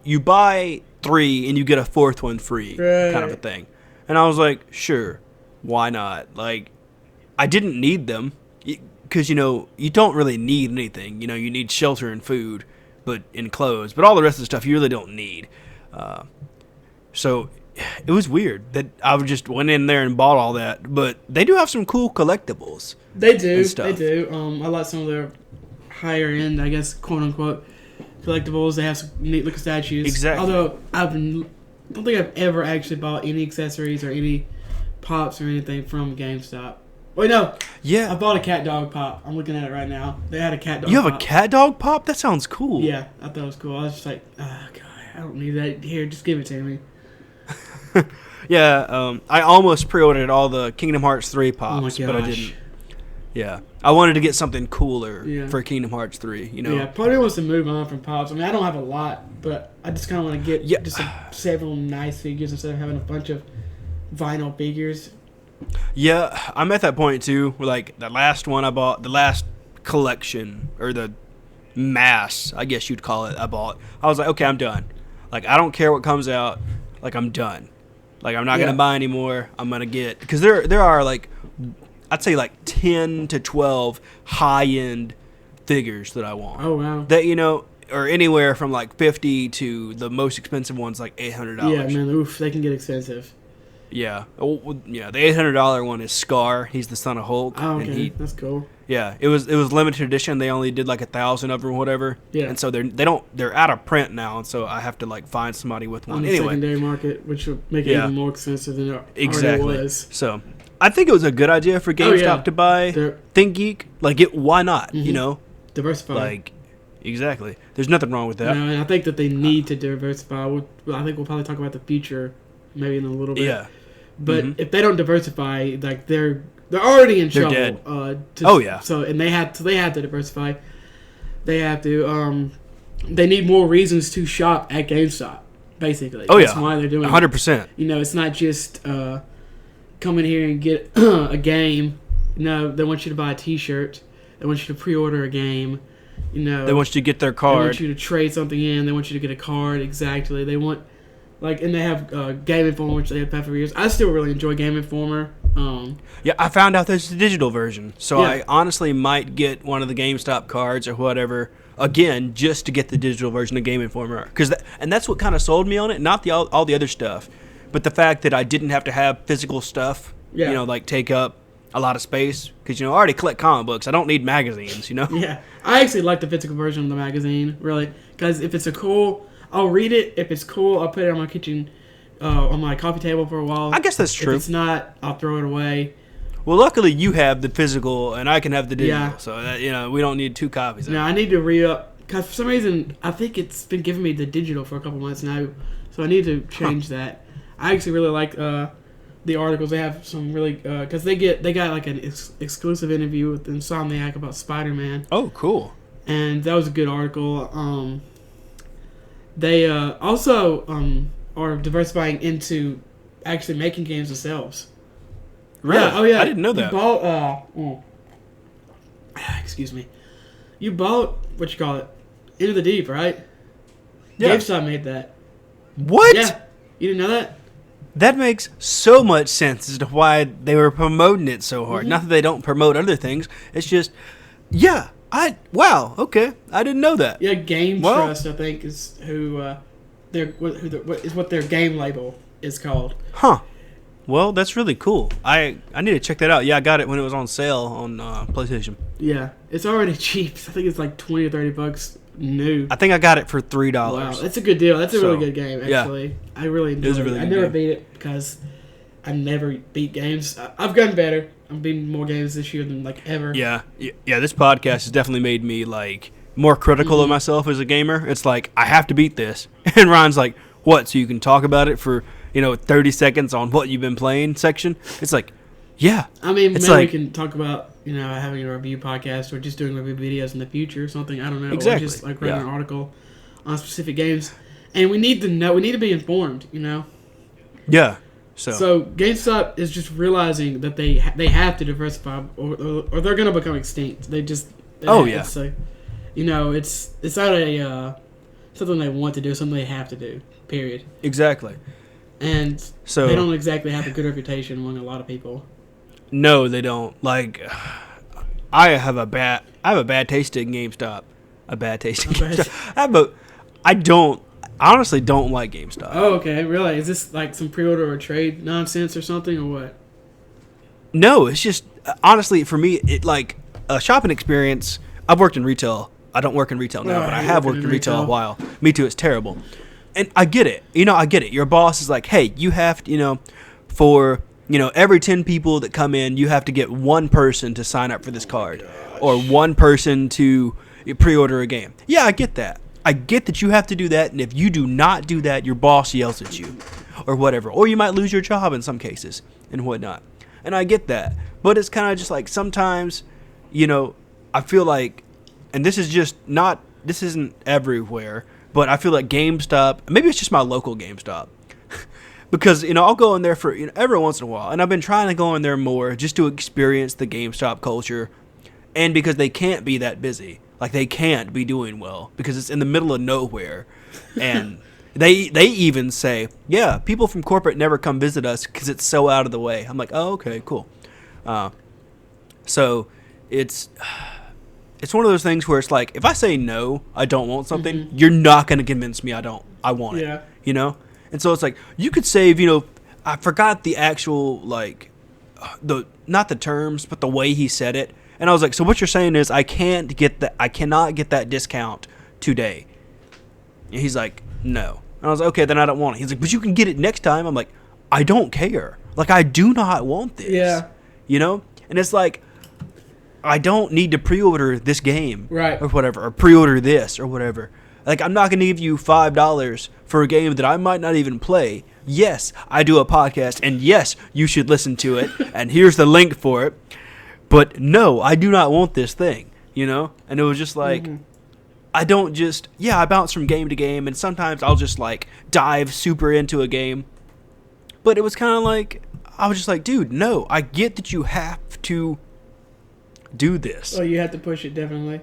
you buy 3 and you get a 4th one free, kind of a thing. And I was like, sure, why not? Like, I didn't need them because, you don't really need anything. You need shelter and food, and clothes. But all the rest of the stuff you really don't need. So it was weird that I just went in there and bought all that. But they do have some cool collectibles. They do. They do. I like some of their higher end, I guess, quote unquote, collectibles. They have some neat looking statues. Exactly. Although I don't think I've ever actually bought any accessories or any pops or anything from GameStop. Wait, no. Yeah. I bought a cat dog pop. I'm looking at it right now. They had a cat dog. You have pop. A cat dog pop? That sounds cool. Yeah, I thought it was cool. I was just like, oh god, I don't need that. Here, just give it to me. Yeah. I almost pre-ordered all the Kingdom Hearts 3 pops, but I didn't. Yeah, I wanted to get something cooler Yeah. for Kingdom Hearts 3. You know. Yeah, part of me wants to move on from Pops. I mean, I don't have a lot, but I just kind of want to get just several nice figures instead of having a bunch of vinyl figures. Yeah, I'm at that point too. Where like the last one I bought, the last collection or the mass, I guess you'd call it. I was like, okay, I'm done. Like I don't care what comes out. Like I'm done. Like I'm not gonna buy anymore. I'm gonna get because there are like I'd say like 10 to 12 high end figures that I want. Oh wow. That or anywhere from like $50 to the most expensive ones like $800. Yeah, man. Oof, they can get expensive. Yeah. Oh, yeah. The $800 one is Scar. He's the son of Hulk. Oh, okay. And That's cool. yeah, it was limited edition. They only did like 1,000 of them or whatever. Yeah. And so they're out of print now, and so I have to like find somebody with one. On the secondary market, which would make it even more expensive than it already was. So I think it was a good idea for GameStop to buy ThinkGeek. Like why not? Mm-hmm. Diversify. Like exactly. There's nothing wrong with that. No, and I think that they need to diversify. I think we'll probably talk about the future maybe in a little bit. Yeah. But if they don't diversify, like they're already in trouble. Dead. So and they have to diversify. They have to. They need more reasons to shop at GameStop. Basically. That's why they're doing 100%. it. It's not just come in here and get a game. No, they want you to buy a T-shirt. They want you to pre-order a game. They want you to get their card. They want you to trade something in. They want you to get a card. Exactly. They want. And they have Game Informer, which they have had for years. I still really enjoy Game Informer. Yeah, I found out there's a digital version. So I honestly might get one of the GameStop cards or whatever, again, just to get the digital version of Game Informer. And that's what kind of sold me on it, not all the other stuff. But the fact that I didn't have to have physical stuff, like take up a lot of space. Because, I already collect comic books. I don't need magazines, Yeah. I actually like the physical version of the magazine, really. Because if it's I'll read it. If it's cool, I'll put it on my kitchen, on my coffee table for a while. I guess that's true. If it's not, I'll throw it away. Well, luckily you have the physical, and I can have the digital. Yeah. So that, we don't need two copies. No, I need to re-up. Because for some reason, I think it's been giving me the digital for a couple months now. So I need to change that. I actually really like the articles. They have some really... Because they got like an exclusive interview with Insomniac about Spider-Man. Oh, cool. And that was a good article. They also are diversifying into actually making games themselves. Really? Yeah, oh yeah. I didn't know that. You bought, excuse me. You bought, what you call it? Into the Deep, right? Yeah. GameStop made that. What? Yeah. You didn't know that? That makes so much sense as to why they were promoting it so hard. Not that they don't promote other things. It's just, wow, okay. I didn't know that. Yeah, Game Trust, I think, is what their game label is called. Huh. Well, that's really cool. I need to check that out. Yeah, I got it when it was on sale on PlayStation. Yeah, it's already cheap. I think it's like $20 or $30 new. I think I got it for $3. Wow, that's a good deal. That's a really good game, actually. Yeah. I really enjoyed it. I never beat it because I never beat games. I've gotten better. I'm beating more games this year than ever. Yeah. This podcast has definitely made me more critical of myself as a gamer. It's like I have to beat this, and Ryan's like, "What? So you can talk about it for 30 seconds on what you've been playing section?" It's like, yeah. I mean, maybe we can talk about having a review podcast or just doing review videos in the future or something. I don't know. Exactly. Or just writing an article on specific games, and we need to know. We need to be informed. Yeah. So GameStop is just realizing that they have to diversify, or they're going to become extinct. It's not something they want to do. Something they have to do. Period. Exactly. And so they don't exactly have a good reputation among a lot of people. No, they don't. I have a bad taste in GameStop. A bad taste in GameStop. I honestly don't like GameStop. Oh, okay. Really? Is this some pre-order or trade nonsense or something, or what? No, it's just, honestly, for me, a shopping experience. I've worked in retail. I don't work in retail now, but I have worked in retail a while. Me too, it's terrible. And I get it. I get it. Your boss is like, hey, you have to, for, every 10 people that come in, you have to get one person to sign up for this card. Or one person to pre-order a game. Yeah, I get that. I get that you have to do that, and if you do not do that, your boss yells at you. Or whatever. Or you might lose your job in some cases, and whatnot. And I get that. But it's kind of just sometimes I feel like, and this isn't everywhere, but I feel like GameStop, maybe it's just my local GameStop, because, I'll go in there for, every once in a while, and I've been trying to go in there more just to experience the GameStop culture, and because they can't be that busy. Like, they can't be doing well, because it's in the middle of nowhere, and they even say, yeah, people from corporate never come visit us because it's so out of the way. I'm like, oh, okay, cool. So it's one of those things where it's like, if I say no, I don't want something, you're not going to convince me I want it, And so it's like, you could save, I forgot the actual, like, not the terms, but the way he said it. And I was like, so what you're saying is I cannot get that discount today. And he's like, no. And I was like, okay, then I don't want it. He's like, but you can get it next time. I'm like, I don't care. Like, I do not want this. Yeah. And it's like, I don't need to pre-order this game. Right. Or whatever. Or pre-order this or whatever. Like, I'm not going to give you $5 for a game that I might not even play. Yes, I do a podcast. And yes, you should listen to it. And here's the link for it. But no, I do not want this thing. And it was just like... I don't just, I bounce from game to game, and sometimes I'll just, like, dive super into a game. But it was kind of like, I was just like, dude, no, I get that you have to do this. Oh, you have to push it, definitely.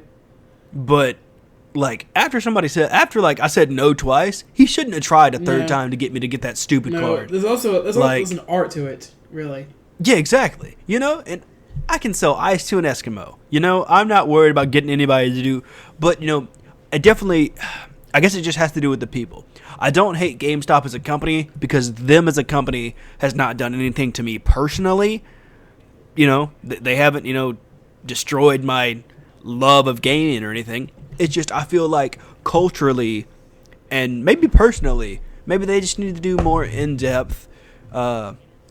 But, like, after I said no twice, he shouldn't have tried a third time to get me to get that stupid card. There's also an art to it, really. Yeah, exactly. And I can sell ice to an Eskimo. I'm not worried about getting anybody to do, but, I guess it just has to do with the people. I don't hate GameStop as a company because them as a company has not done anything to me personally. They haven't, destroyed my love of gaming or anything. It's just, I feel like culturally and maybe personally, maybe they just need to do more in-depth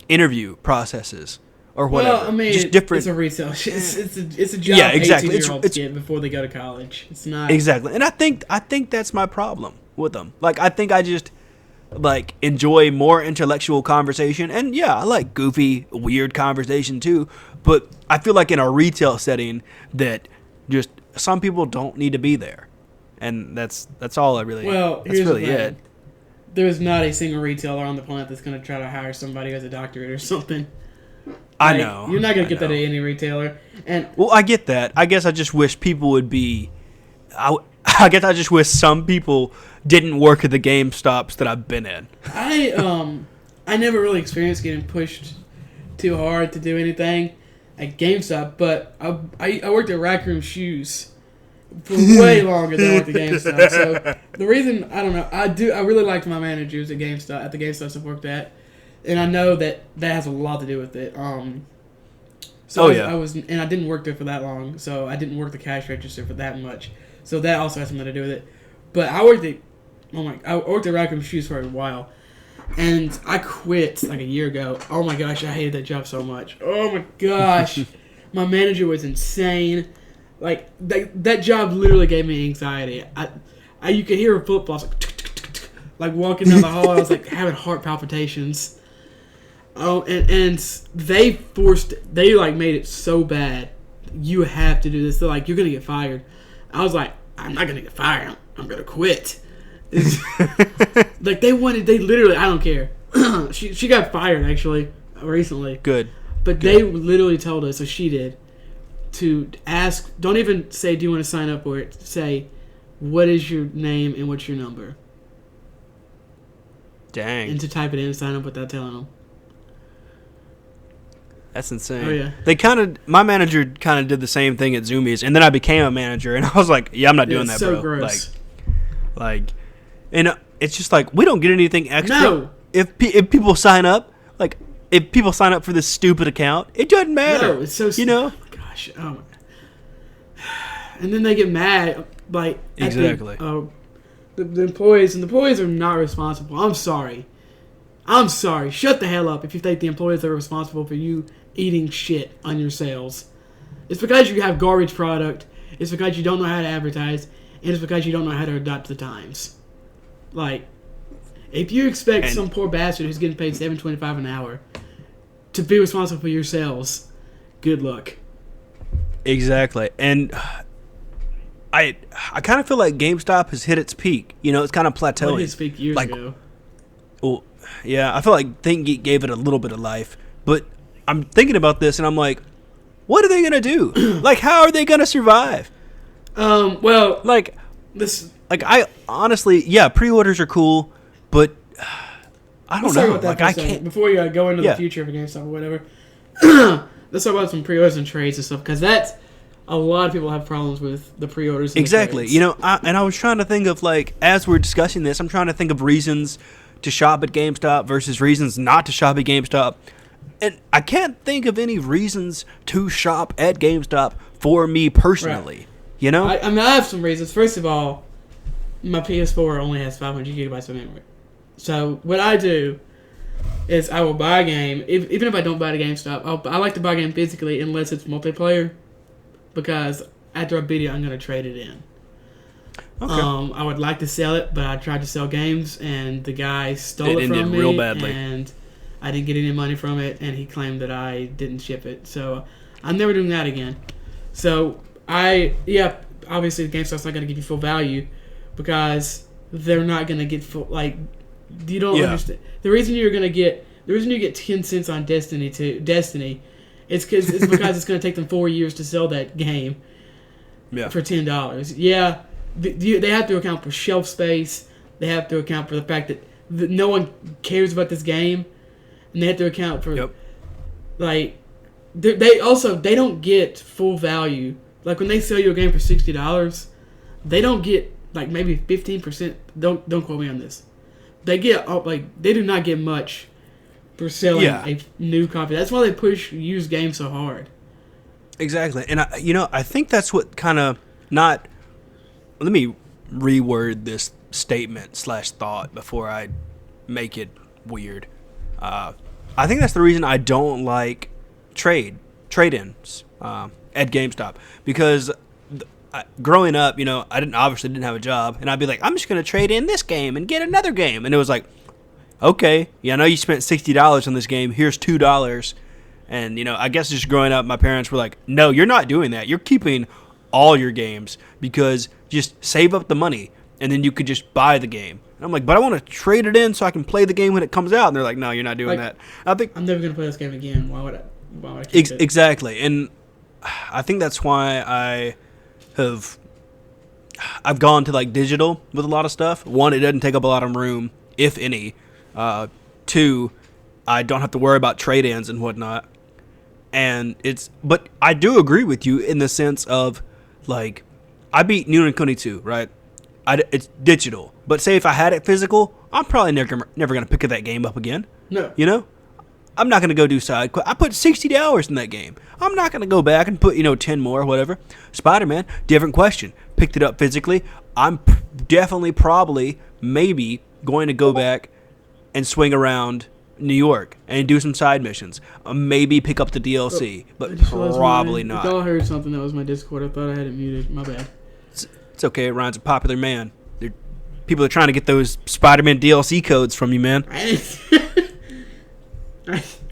interview processes. Or whatever. Well, I mean, just different. It's a retail. It's a job. Yeah, exactly. 18-year-olds get before they go to college. It's not exactly, and I think that's my problem with them. Like, I think I just enjoy more intellectual conversation, and I like goofy, weird conversation too. But I feel like in a retail setting that just some people don't need to be there, and that's all I really. Well, that's here's really the thing. it. There's not a single retailer on the planet that's going to try to hire somebody who has a doctorate or something. I know. You're not going to get that at any retailer. And well, I get that. I guess I just wish people would be... I guess I just wish some people didn't work at the GameStops that I've been in. I never really experienced getting pushed too hard to do anything at GameStop, but I worked at Rack Room Shoes for way longer than I worked at GameStop. So the reason, I don't know, I really liked my managers at the GameStops I've worked at. And I know that has a lot to do with it. I didn't work there for that long, so I didn't work the cash register for that much. So that also has something to do with it. But I worked at Rack Room Shoes for a while, and I quit like a year ago. Oh my gosh, I hated that job so much. Oh my gosh, my manager was insane. Like that job literally gave me anxiety. You could hear her footfalls like walking down the hall. I was like having heart palpitations. Oh, and they made it so bad. You have to do this. They're like, you're gonna get fired. I was like, I'm not gonna get fired. I'm gonna quit. Like they literally, I don't care. She got fired actually recently. Good. But they literally told us, so she did, to ask. Don't even say, do you want to sign up for it? Say, what is your name and what's your number? Dang. And to type it in and sign up without telling them. That's insane. Oh, yeah. My manager kind of did the same thing at Zoomies, and then I became a manager, and I was like, yeah, I'm not doing that, so bro. Gross. And it's just like, we don't get anything extra. No. If people sign up, if people sign up for this stupid account, it doesn't matter. No, it's so stupid. Oh my gosh. Oh my. And then they get mad, exactly. The employees, and the employees are not responsible. I'm sorry. Shut the hell up if you think the employees are responsible for you eating shit on your sales. It's because you have garbage product. It's because you don't know how to advertise. And it's because you don't know how to adapt to the times. Like, if you expect some poor bastard who's getting paid $7.25 an hour to be responsible for your sales, good luck. Exactly. And I kind of feel like GameStop has hit its peak. You know, it's kind of plateauing. Well, its peak years ago. Well, yeah, I feel like ThinkGeek gave it a little bit of life. But I'm thinking about this, and I'm like, what are they going to do? Like, how are they going to survive? Well, Like, this. like I honestly, yeah, pre-orders are cool, but I don't Let's talk know. about that Like, for a I second, can't. before you go into Yeah. the future of GameStop or whatever. Let's talk about some pre-orders and trades and stuff, because that's a lot of people have problems with the pre-orders. And Exactly. the trades. You know, I was trying to think of, like, as we're discussing this, I'm trying to think of reasons to shop at GameStop versus reasons not to shop at GameStop. And I can't think of any reasons to shop at GameStop for me personally. Right. You know? I mean, I have some reasons. First of all, my PS4 only has 500 gigabytes of memory. So what I do is I will buy a game, even if I don't buy it at GameStop. I like to buy a game physically unless it's multiplayer, because after I beat it, I'm going to trade it in. Okay. I would like to sell it, but I tried to sell games, and the guy stole it from me, real badly. and I didn't get any money from it, and he claimed that I didn't ship it. So I'm never doing that again. So obviously GameStop's not going to give you full value, because they're not going to get full, like, you don't understand. The reason you get 10 cents on Destiny it's because it's going to take them 4 years to sell that game for $10. Yeah, they have to account for shelf space. They have to account for the fact that no one cares about this game, and they have to account for like they don't get full value. Like when they sell you a game for $60, they don't get like maybe 15%. Don't quote me on this. They get they do not get much for selling a new copy. That's why they push used games so hard. Exactly. And I think that's what kind of not. Let me reword this statement / thought before I make it weird. I think that's the reason I don't like trade-ins at GameStop, because growing up, I obviously didn't have a job, and I'd be like, I'm just going to trade in this game and get another game, and it was like, okay, I know you spent $60 on this game. Here's $2, and I guess just growing up, my parents were like, no, you're not doing that. You're keeping all your games, because just save up the money, and then you could just buy the game. And I'm like, but I want to trade it in so I can play the game when it comes out. And they're like, no, you're not doing that. I think I'm never going to play this game again. Why would I keep it? Exactly. And I think that's why I've gone to like digital with a lot of stuff. One, it doesn't take up a lot of room, if any. Two, I don't have to worry about trade-ins and whatnot. But I do agree with you in the sense of, like, I beat New and Kuni 2, right? It's digital. But say if I had it physical, I'm probably never going to pick that game up again. No. I'm not going to go do side quest. I put 60 hours in that game. I'm not going to go back and put, 10 more or whatever. Spider-Man, different question. Picked it up physically. I'm definitely, probably, maybe going to go back and swing around New York and do some side missions. Maybe pick up the DLC, but probably not. If y'all heard something that was my Discord, I thought I had it muted. My bad. It's okay. Ryan's a popular man. People are trying to get those Spider-Man DLC codes from you, man. I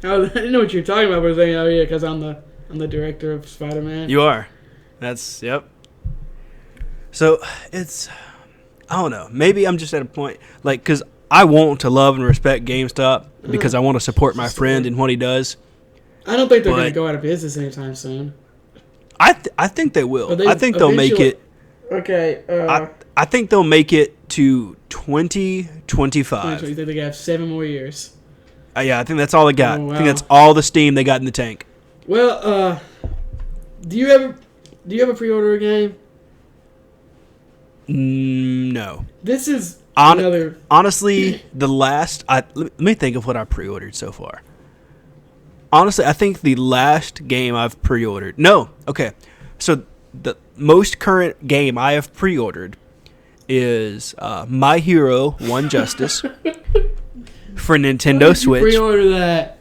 didn't know what you were talking about, but I was saying, oh yeah, because I'm the director of Spider-Man. You are. Yep. So I don't know. Maybe I'm just at a point, like, because I want to love and respect GameStop because I want to support my friend and what he does. I don't think they're going to go out of business anytime soon. I think they will. I think they'll make it. Okay. I think they'll make it to 2025. You think they have 7 more years? Yeah, I think that's all they got. Oh, wow. I think that's all the steam they got in the tank. Well, do you ever pre-order a game? No. This is another. Honestly, let me think of what I pre-ordered so far. Honestly, I think the last game I've pre-ordered. No, okay. So the most current game I have pre-ordered is My Hero One Justice for Nintendo Why did Switch. You pre-order that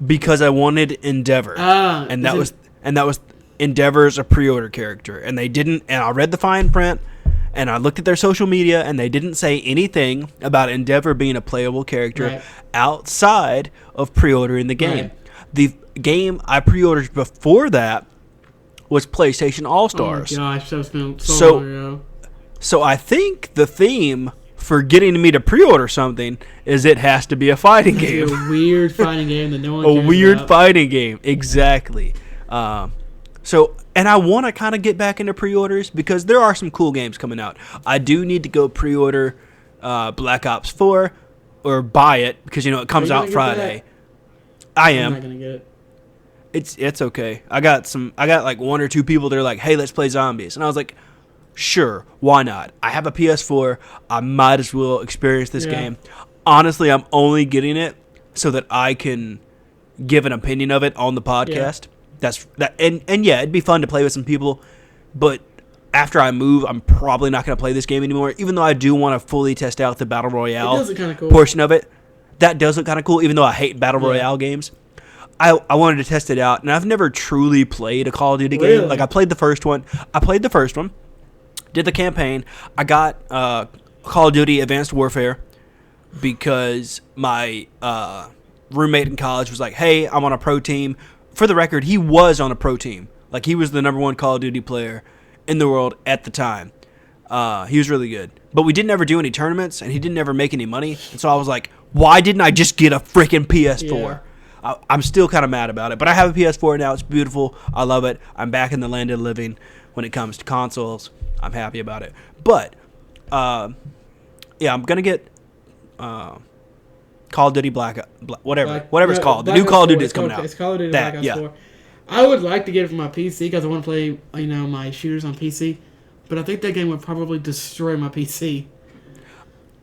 because I wanted Endeavor, and that was Endeavor's a pre-order character, and they didn't. And I read the fine print, and I looked at their social media, and they didn't say anything about Endeavor being a playable character outside of pre-ordering the game. Right. The game I pre-ordered before that was PlayStation All-Stars. Oh my gosh, that's been so long ago. So I think the theme for getting me to pre-order something is it has to be a fighting game. A weird fighting game that no one A cares weird about. fighting game, exactly. And I want to kind of get back into pre-orders because there are some cool games coming out. I do need to go pre-order Black Ops 4 or buy it because it comes out Friday. I am. I'm not gonna get it. It's okay. I got like one or two people that are like, "Hey, let's play zombies," and I was like, "Sure, why not? I have a PS4. I might as well experience this game." Honestly, I'm only getting it so that I can give an opinion of it on the podcast. And yeah, it'd be fun to play with some people, but after I move, I'm probably not going to play this game anymore. Even though I do want to fully test out the battle royale portion of it, that does look kind of cool. Even though I hate battle royale games, I wanted to test it out, and I've never truly played a Call of Duty game. Like I played the first one, did the campaign. I got Call of Duty Advanced Warfare because my roommate in college was like, "Hey, I'm on a pro team." For the record, he was on a pro team. Like, he was the number one Call of Duty player in the world at the time. He was really good. But we didn't ever do any tournaments, and he didn't ever make any money. And so I was like, why didn't I just get a freaking PS4? Yeah. I'm still kind of mad about it. But I have a PS4 now. It's beautiful. I love it. I'm back in the land of the living when it comes to consoles. I'm happy about it. But, I'm going to get Call of Duty whatever it's called. The new Call of Duty is coming out. It's Call of Duty Black Ops 4. I would like to get it for my PC because I want to play, my shooters on PC. But I think that game would probably destroy my PC.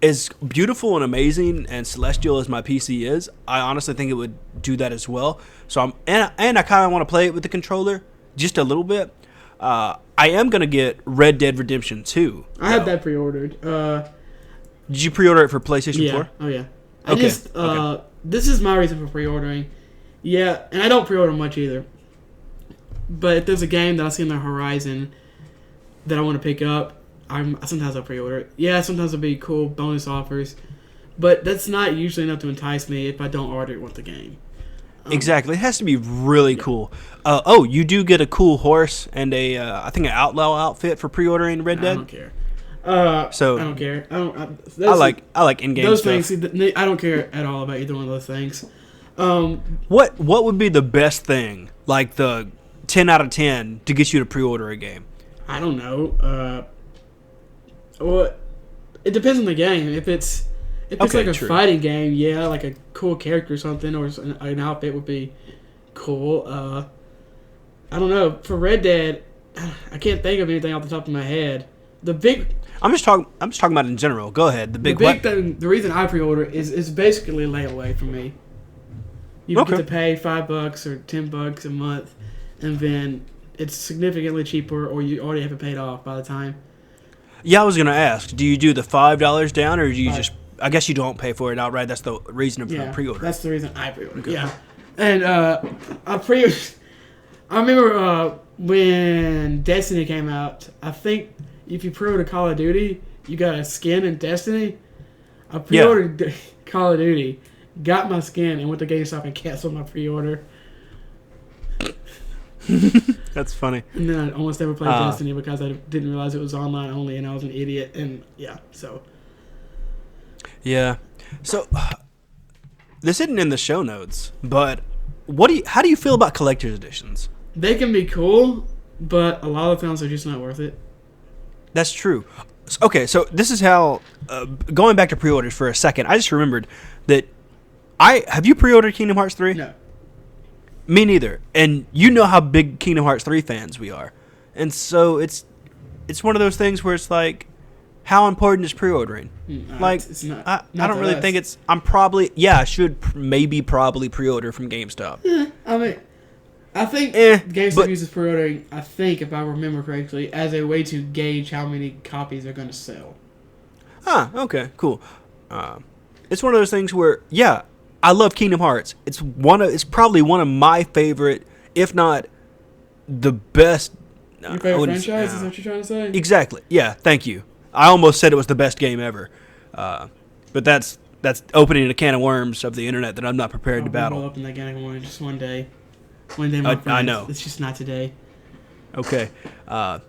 As beautiful and amazing and celestial as my PC is, I honestly think it would do that as well. So I kind of want to play it with the controller just a little bit. I am gonna get Red Dead Redemption 2. I had that pre-ordered. Did you pre-order it for PlayStation 4? Oh yeah. Okay. This is my reason for pre-ordering. Yeah, and I don't pre-order much either. But if there's a game that I see on the horizon that I want to pick up, sometimes I'll pre-order it. Yeah, sometimes it'll be cool bonus offers, but that's not usually enough to entice me if I don't order it with the game. Exactly, it has to be really cool. You do get a cool horse and I think an outlaw outfit for pre-ordering Red Dead. I don't care. I don't care. I like in-game those stuff. things. I don't care at all about either one of those things. What would be the best thing, like the 10 out of 10, to get you to pre-order a game? I don't know. Well, it depends on the game. If it's like a fighting game, yeah, like a cool character or something, or an outfit would be cool. I don't know. For Red Dead, I can't think of anything off the top of my head. I'm just talking about in general. Go ahead. The big thing. The reason I pre-order is basically a layaway for me. You get to pay $5 or $10 a month, and then it's significantly cheaper, or you already have it paid off by the time. Yeah, I was gonna ask. Do you do the $5 down, or do you just? I guess you don't pay for it outright. That's the reason for pre-order. That's the reason I pre-order. Okay. Yeah, and I remember when Destiny came out. I think if you pre-order Call of Duty, you got a skin in Destiny. I pre-ordered Call of Duty, got my skin, and went to GameStop and canceled my pre-order. That's funny. And then I almost never played Destiny because I didn't realize it was online only, and I was an idiot. And so. Yeah. So this isn't in the show notes, but how do you feel about collector's editions? They can be cool, but a lot of times they're just not worth it. That's true. Okay, so this is how going back to pre-orders for a second. I just remembered that have you pre-ordered Kingdom Hearts 3? No. Me neither. And you know how big Kingdom Hearts 3 fans we are. And so it's one of those things where it's like, how important is pre-ordering? It's not. I don't really think it's. I should probably pre-order from GameStop. Yeah, I mean, I think GameStop uses pre-ordering, I think, if I remember correctly, as a way to gauge how many copies they're going to sell. Okay, cool. It's one of those things where, I love Kingdom Hearts. It's probably one of my favorite, if not the best. Your favorite franchise? Is that what you're trying to say? Exactly. Yeah. Thank you. I almost said it was the best game ever, but that's opening a can of worms of the internet that I'm not prepared to battle. We'll open that can of worms just one day. One day, my friends. I know. It's just not today. Okay. But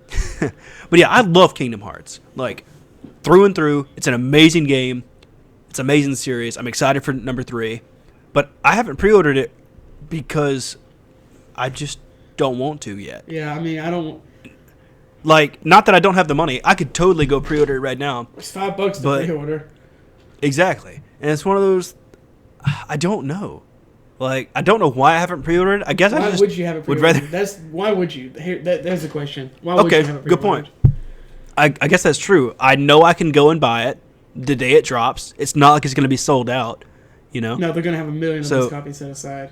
yeah, I love Kingdom Hearts. Like, through and through. It's an amazing game. It's an amazing series. I'm excited for number 3. But I haven't pre-ordered it because I just don't want to yet. Yeah, I mean, I don't... Like, not that I don't have the money. I could totally go pre-order it right now. It's $5 to pre-order. Exactly. And it's one of those... I don't know. Like, I don't know why I haven't pre-ordered. I guess why I just would you have it would pre-ordered? rather... Why would you? There's the question. Why would you have it pre-ordered? Good point. I guess that's true. I know I can go and buy it the day it drops. It's not like it's going to be sold out, you know? No, they're going to have 1 million of these copies set aside.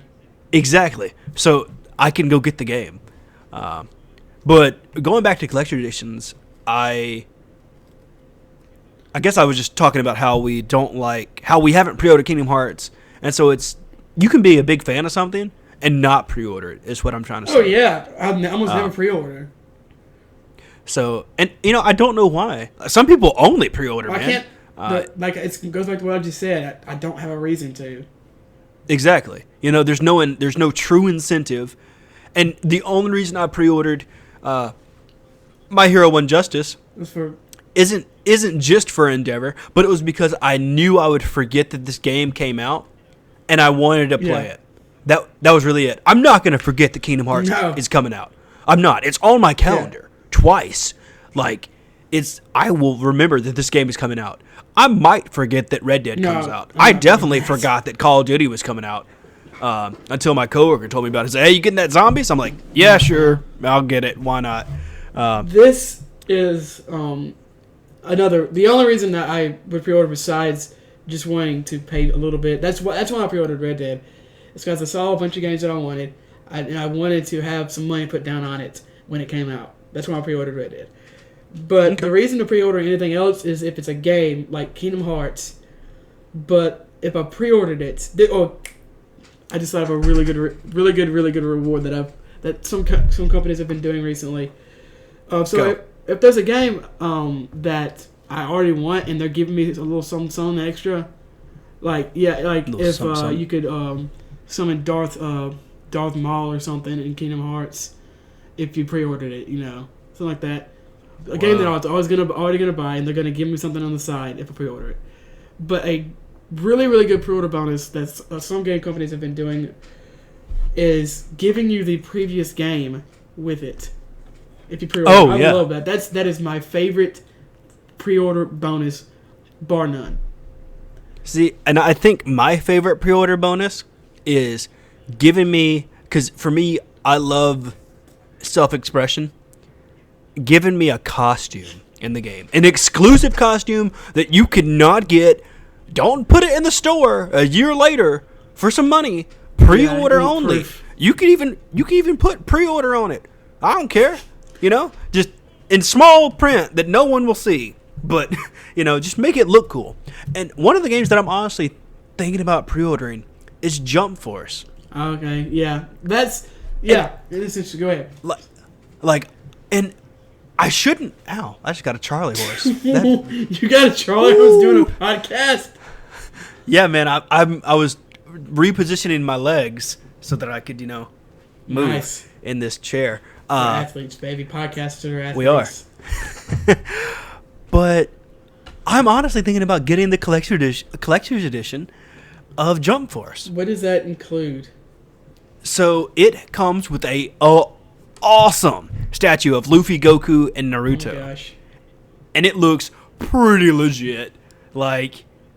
Exactly. So I can go get the game. But going back to collector editions, I guess I was just talking about how we haven't pre-ordered Kingdom Hearts. And so you can be a big fan of something and not pre-order it, is what I'm trying to say. Oh, yeah. I almost never pre-order. So, and, I don't know why. Some people only pre-order, man. I can't. It goes back to what I just said. I don't have a reason to. Exactly. There's no true incentive. And the only reason I pre-ordered My Hero One Justice isn't just for Endeavor, but it was because I knew I would forget that this game came out, and I wanted to play it. That was really it. I'm not going to forget that Kingdom Hearts is coming out. I'm not. It's on my calendar twice. Like, I will remember that this game is coming out. I might forget that Red Dead comes out. I definitely forgot that Call of Duty was coming out until my coworker told me about it. He said, "Hey, you getting that Zombies?" I'm like, "Yeah, sure. I'll get it. Why not?" This is the only reason that I would pre-order besides just wanting to pay a little bit. That's why I pre-ordered Red Dead. It's because I saw a bunch of games that I wanted, and I wanted to have some money put down on it when it came out. That's why I pre-ordered Red Dead. But the reason to pre-order anything else is if it's a game like Kingdom Hearts. But if I pre-ordered it, I just thought of a really good reward that some companies have been doing recently. If there's a game that I already want and they're giving me a little something extra, if you could summon Darth Maul or something in Kingdom Hearts, if you pre-ordered it, something like that. A game that I was already gonna buy, and they're gonna give me something on the side if I pre-order it. But a really, really good pre-order bonus that some game companies have been doing is giving you the previous game with it. If you pre-order, I love that. That is my favorite pre-order bonus, bar none. See, and I think my favorite pre-order bonus is giving me, because for me, I love self-expression. Giving me a costume in the game, an exclusive costume that you could not get. Don't put it in the store a year later for some money. Pre-order only. Proof. You can even put pre-order on it. I don't care. Just in small print that no one will see. But just make it look cool. And one of the games that I'm honestly thinking about pre-ordering is Jump Force. Okay, yeah, that's Go ahead. And I shouldn't. Ow! I just got a Charlie horse. You got a Charlie horse doing a podcast? Yeah, man. I was repositioning my legs so that I could, move in this chair. We're athletes, baby. Podcasters are athletes. We are. But I'm honestly thinking about getting the collector's edition of Jump Force. What does that include? So it comes with a awesome statue of Luffy, Goku, and Naruto. Oh my gosh. And it looks pretty legit.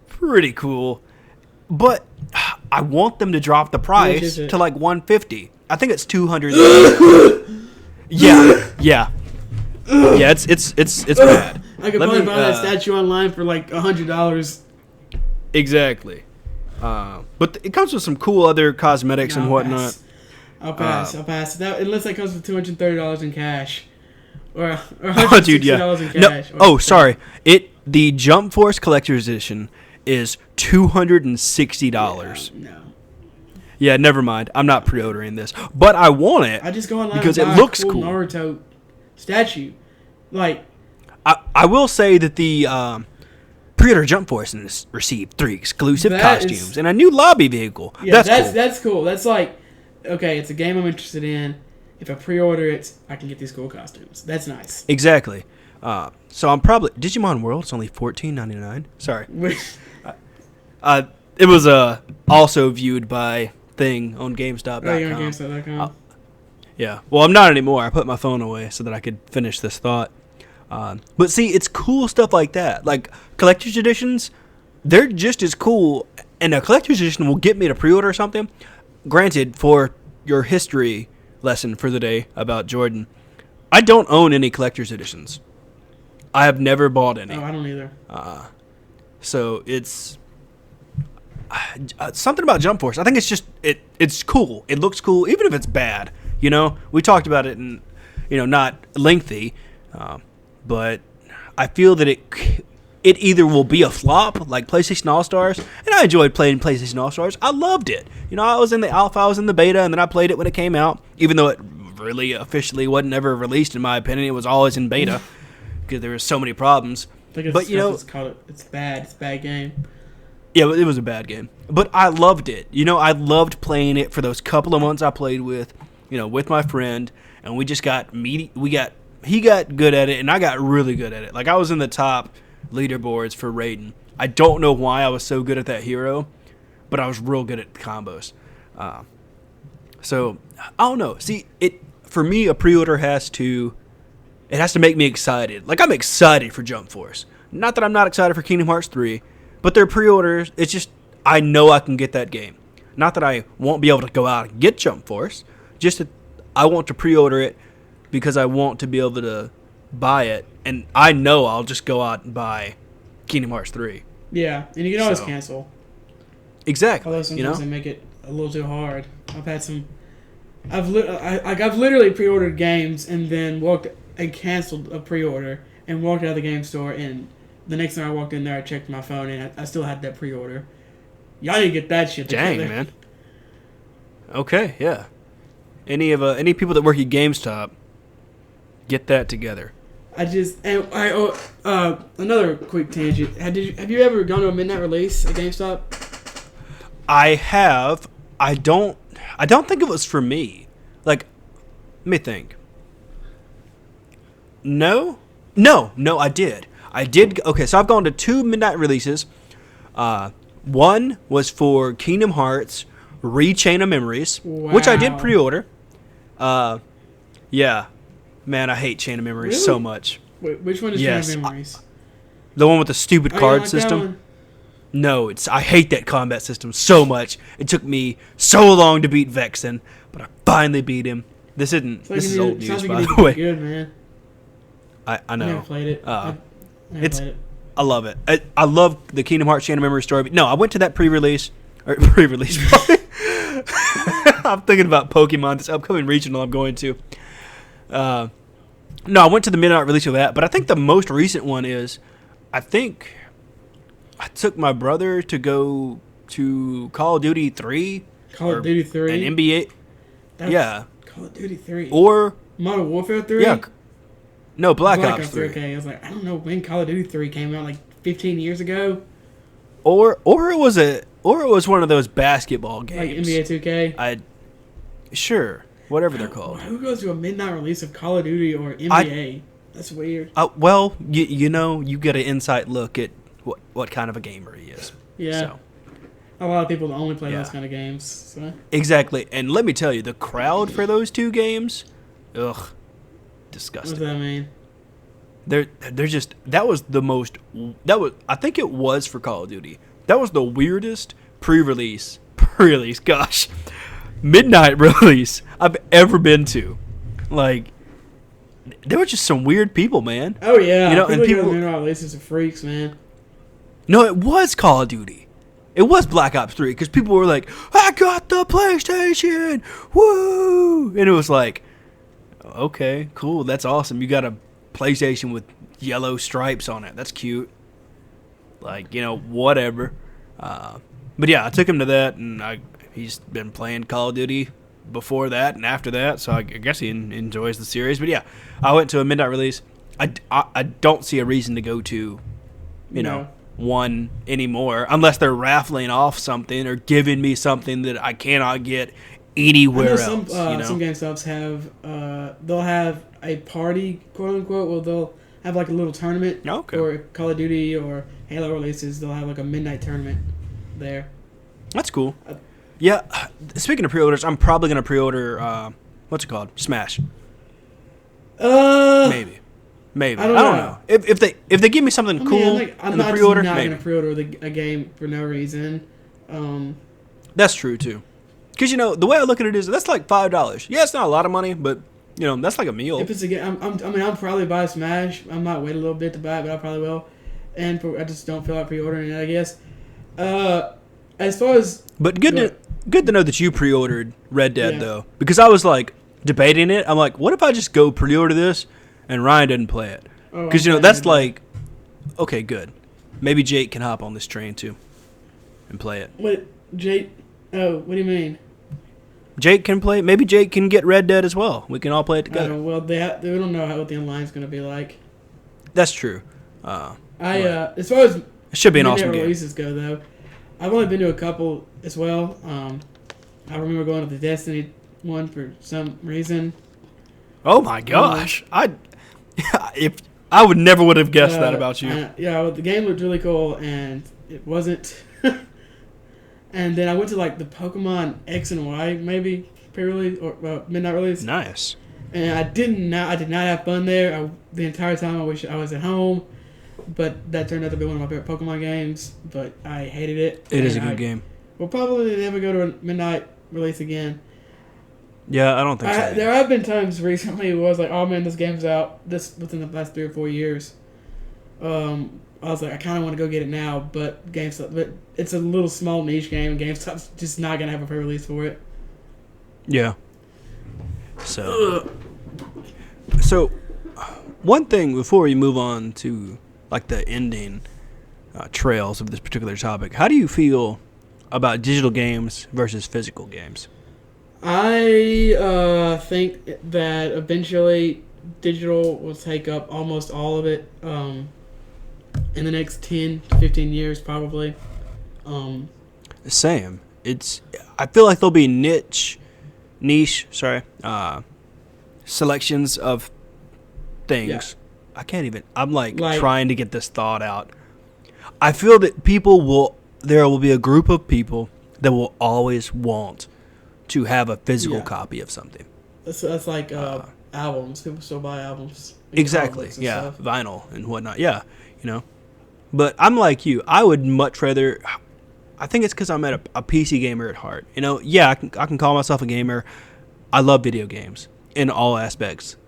Pretty cool. But I want them to drop the price to $150. I think it's $200. Yeah. Yeah, it's bad. I could probably buy that statue online for $100. Exactly. But it comes with some cool other cosmetics and whatnot. I'll pass. Unless that comes with $230 in cash. Or $160 in cash. No, sorry. The Jump Force Collector's Edition is $260. No. Yeah, never mind. I'm not pre-ordering this. But I want it. I just go online because and buy it looks a cool cool. Naruto statue. I will say that the pre-order Jump Force has received 3 exclusive costumes and a new lobby vehicle. Yeah, that's cool. That's cool. That's okay, it's a game I'm interested in. if I pre-order it, I can get these cool costumes. That's nice. Exactly. So I'm probably Digimon World. It's only $14.99. Sorry. It was also viewed by thing on GameStop.com. Oh, you're on GameStop.com. Yeah. Well, I'm not anymore. I put my phone away so that I could finish this thought. But see, it's cool stuff like that. Like collector's editions, they're just as cool. And a collector's edition will get me to pre-order something. Granted, for your history lesson for the day about Jordan, I don't own any collector's editions. I have never bought any. Oh, I don't either. So it's something about Jump Force. I think it's just it's cool. It looks cool, even if it's bad. You know, we talked about it in, not lengthy, but I feel that it either will be a flop like PlayStation All Stars, and I enjoyed playing PlayStation All Stars. I loved it. I was in the alpha, I was in the beta, and then I played it when it came out, even though it really officially wasn't ever released. In my opinion, it was always in beta because there were so many problems. But it's bad. It's a bad game. Yeah, it was a bad game, but I loved it. I loved playing it for those couple of months I played with my friend, and we just got he got good at it, and I got really good at it. Like I was in the top leaderboards for Raiden. I don't know why I was so good at that hero, but I was real good at combos. So I don't know. See, for me, a pre-order has to make me excited. Like I'm excited for Jump Force. Not that I'm not excited for Kingdom Hearts 3, but their pre-orders, it's just I know I can get that game. Not that I won't be able to go out and get Jump Force, just that I want to pre-order it because I want to be able to buy it, and I know I'll just go out and buy Kingdom Hearts 3. Yeah, and you can always cancel. Exactly. Although sometimes they make it a little too hard. I've literally pre-ordered games and then canceled a pre-order and walked out of the game store, and the next time I walked in there, I checked my phone and I still had that pre-order. Y'all need to get that shit together. Dang, man. Okay, yeah. Any people that work at GameStop, get that together. Another quick tangent. Have you ever gone to a midnight release at GameStop? I have. I don't think it was for me. Like, let me think. No, I did. Okay, so I've gone to 2 midnight releases. One was for Kingdom Hearts Re-Chain of Memories, which I did pre-order. Yeah. Man, I hate Chain of Memories so much. Wait, which one is Chain of Memories? The one with the stupid card system. No, I hate that combat system so much. It took me so long to beat Vexen, but I finally beat him. This is old news, by the way. Good, man. I know. I never played it. I love it. I love the Kingdom Hearts Chain of Memories story. But no, I went to that pre-release. I'm thinking about Pokemon, this upcoming regional I'm going to. No, I went to the midnight release of that, but I think the most recent one is, I think I took my brother to go to Call of Duty 3. Call of Duty 3? An NBA. Yeah. Call of Duty 3. Or Modern Warfare 3? Yeah. No, Black Ops 3. Okay, I was like, I don't know when Call of Duty 3 came out, like 15 years ago. Or it was one of those basketball games. Like NBA 2K? Sure. Whatever they're called. Who goes to a midnight release of Call of Duty or NBA? That's weird. Well, you get an insight look at what kind of a gamer he is. Yeah. So. A lot of people only play those kind of games. So. Exactly. And let me tell you, the crowd for those 2 games, disgusting. What does that mean? They're just, I think it was for Call of Duty. That was the weirdest pre-release, midnight release I've ever been to. Like, there were just some weird people, man. Oh yeah, people midnight releases are freaks, man. No, it was Call of Duty. It was Black Ops 3 because people were like, "I got the PlayStation, woo!" And it was like, okay, cool, that's awesome. You got a PlayStation with yellow stripes on it. That's cute. Like, whatever. But yeah, I took him to that, and he's been playing Call of Duty before that and after that, so I guess he enjoys the series. But yeah, I went to a midnight release. I don't see a reason to go to, one anymore, unless they're raffling off something or giving me something that I cannot get anywhere I know else. some GameStops have they'll have a party, quote unquote. Well, they'll have like a little tournament for Call of Duty or Halo releases. They'll have like a midnight tournament there. That's cool. Yeah. Speaking of pre-orders, I'm probably gonna pre-order. What's it called? Smash. Maybe. I don't know. If they give me something cool I'm in not the pre-order, not maybe. gonna pre-order a game for no reason. That's true too. Because the way I look at it is that's like $5. Yeah, it's not a lot of money, but that's like a meal. If it's a game, I'll probably buy Smash. I might wait a little bit to buy it, but I probably will. And I just don't feel like pre-ordering it, I guess. As far as good to know that you pre-ordered Red Dead though, because I was like debating it. I'm like, what if I just go pre-order this and Ryan didn't play it? Because that's like, okay, good. Maybe Jake can hop on this train too and play it. What, Jake? Oh, what do you mean? Jake can play. Maybe Jake can get Red Dead as well. We can all play it together. Well, they don't know what the online is going to be like. That's true. As far as it should be an awesome game. Releases go though, I've only been to a couple as well. I remember going to the Destiny one for some reason. Oh my gosh! I would never would have guessed that about you. Well, the game looked really cool, and it wasn't. And then I went to like the Pokemon X and Y maybe pre-release or midnight release. Nice. And I did not have fun there. The entire time I wish I was at home, but that turned out to be one of my favorite Pokemon games. But I hated it. It is a good game. We'll probably never go to a midnight release again. Yeah, I don't think so. There have been times recently where I was like, "Oh man, this game's out." Within the past 3 or 4 years. I was like, I kind of want to go get it now, but it's a little small niche game, and GameStop's just not gonna have a pre-release for it. Yeah. So one thing before we move on to like the ending trails of this particular topic, how do you feel about digital games versus physical games? I think that eventually digital will take up almost all of it. In the next 10 to 15 years, probably. Same. I feel like there'll be niche, selections of things. Yeah. I can't even. I'm like trying to get this thought out. I feel that there will be a group of people that will always want to have a physical copy of something. That's like albums. People still buy albums. Exactly. Yeah, stuff. Vinyl and whatnot. Yeah, But I'm like you. I would much rather. I think it's because I'm a PC gamer at heart. Yeah, I can call myself a gamer. I love video games in all aspects.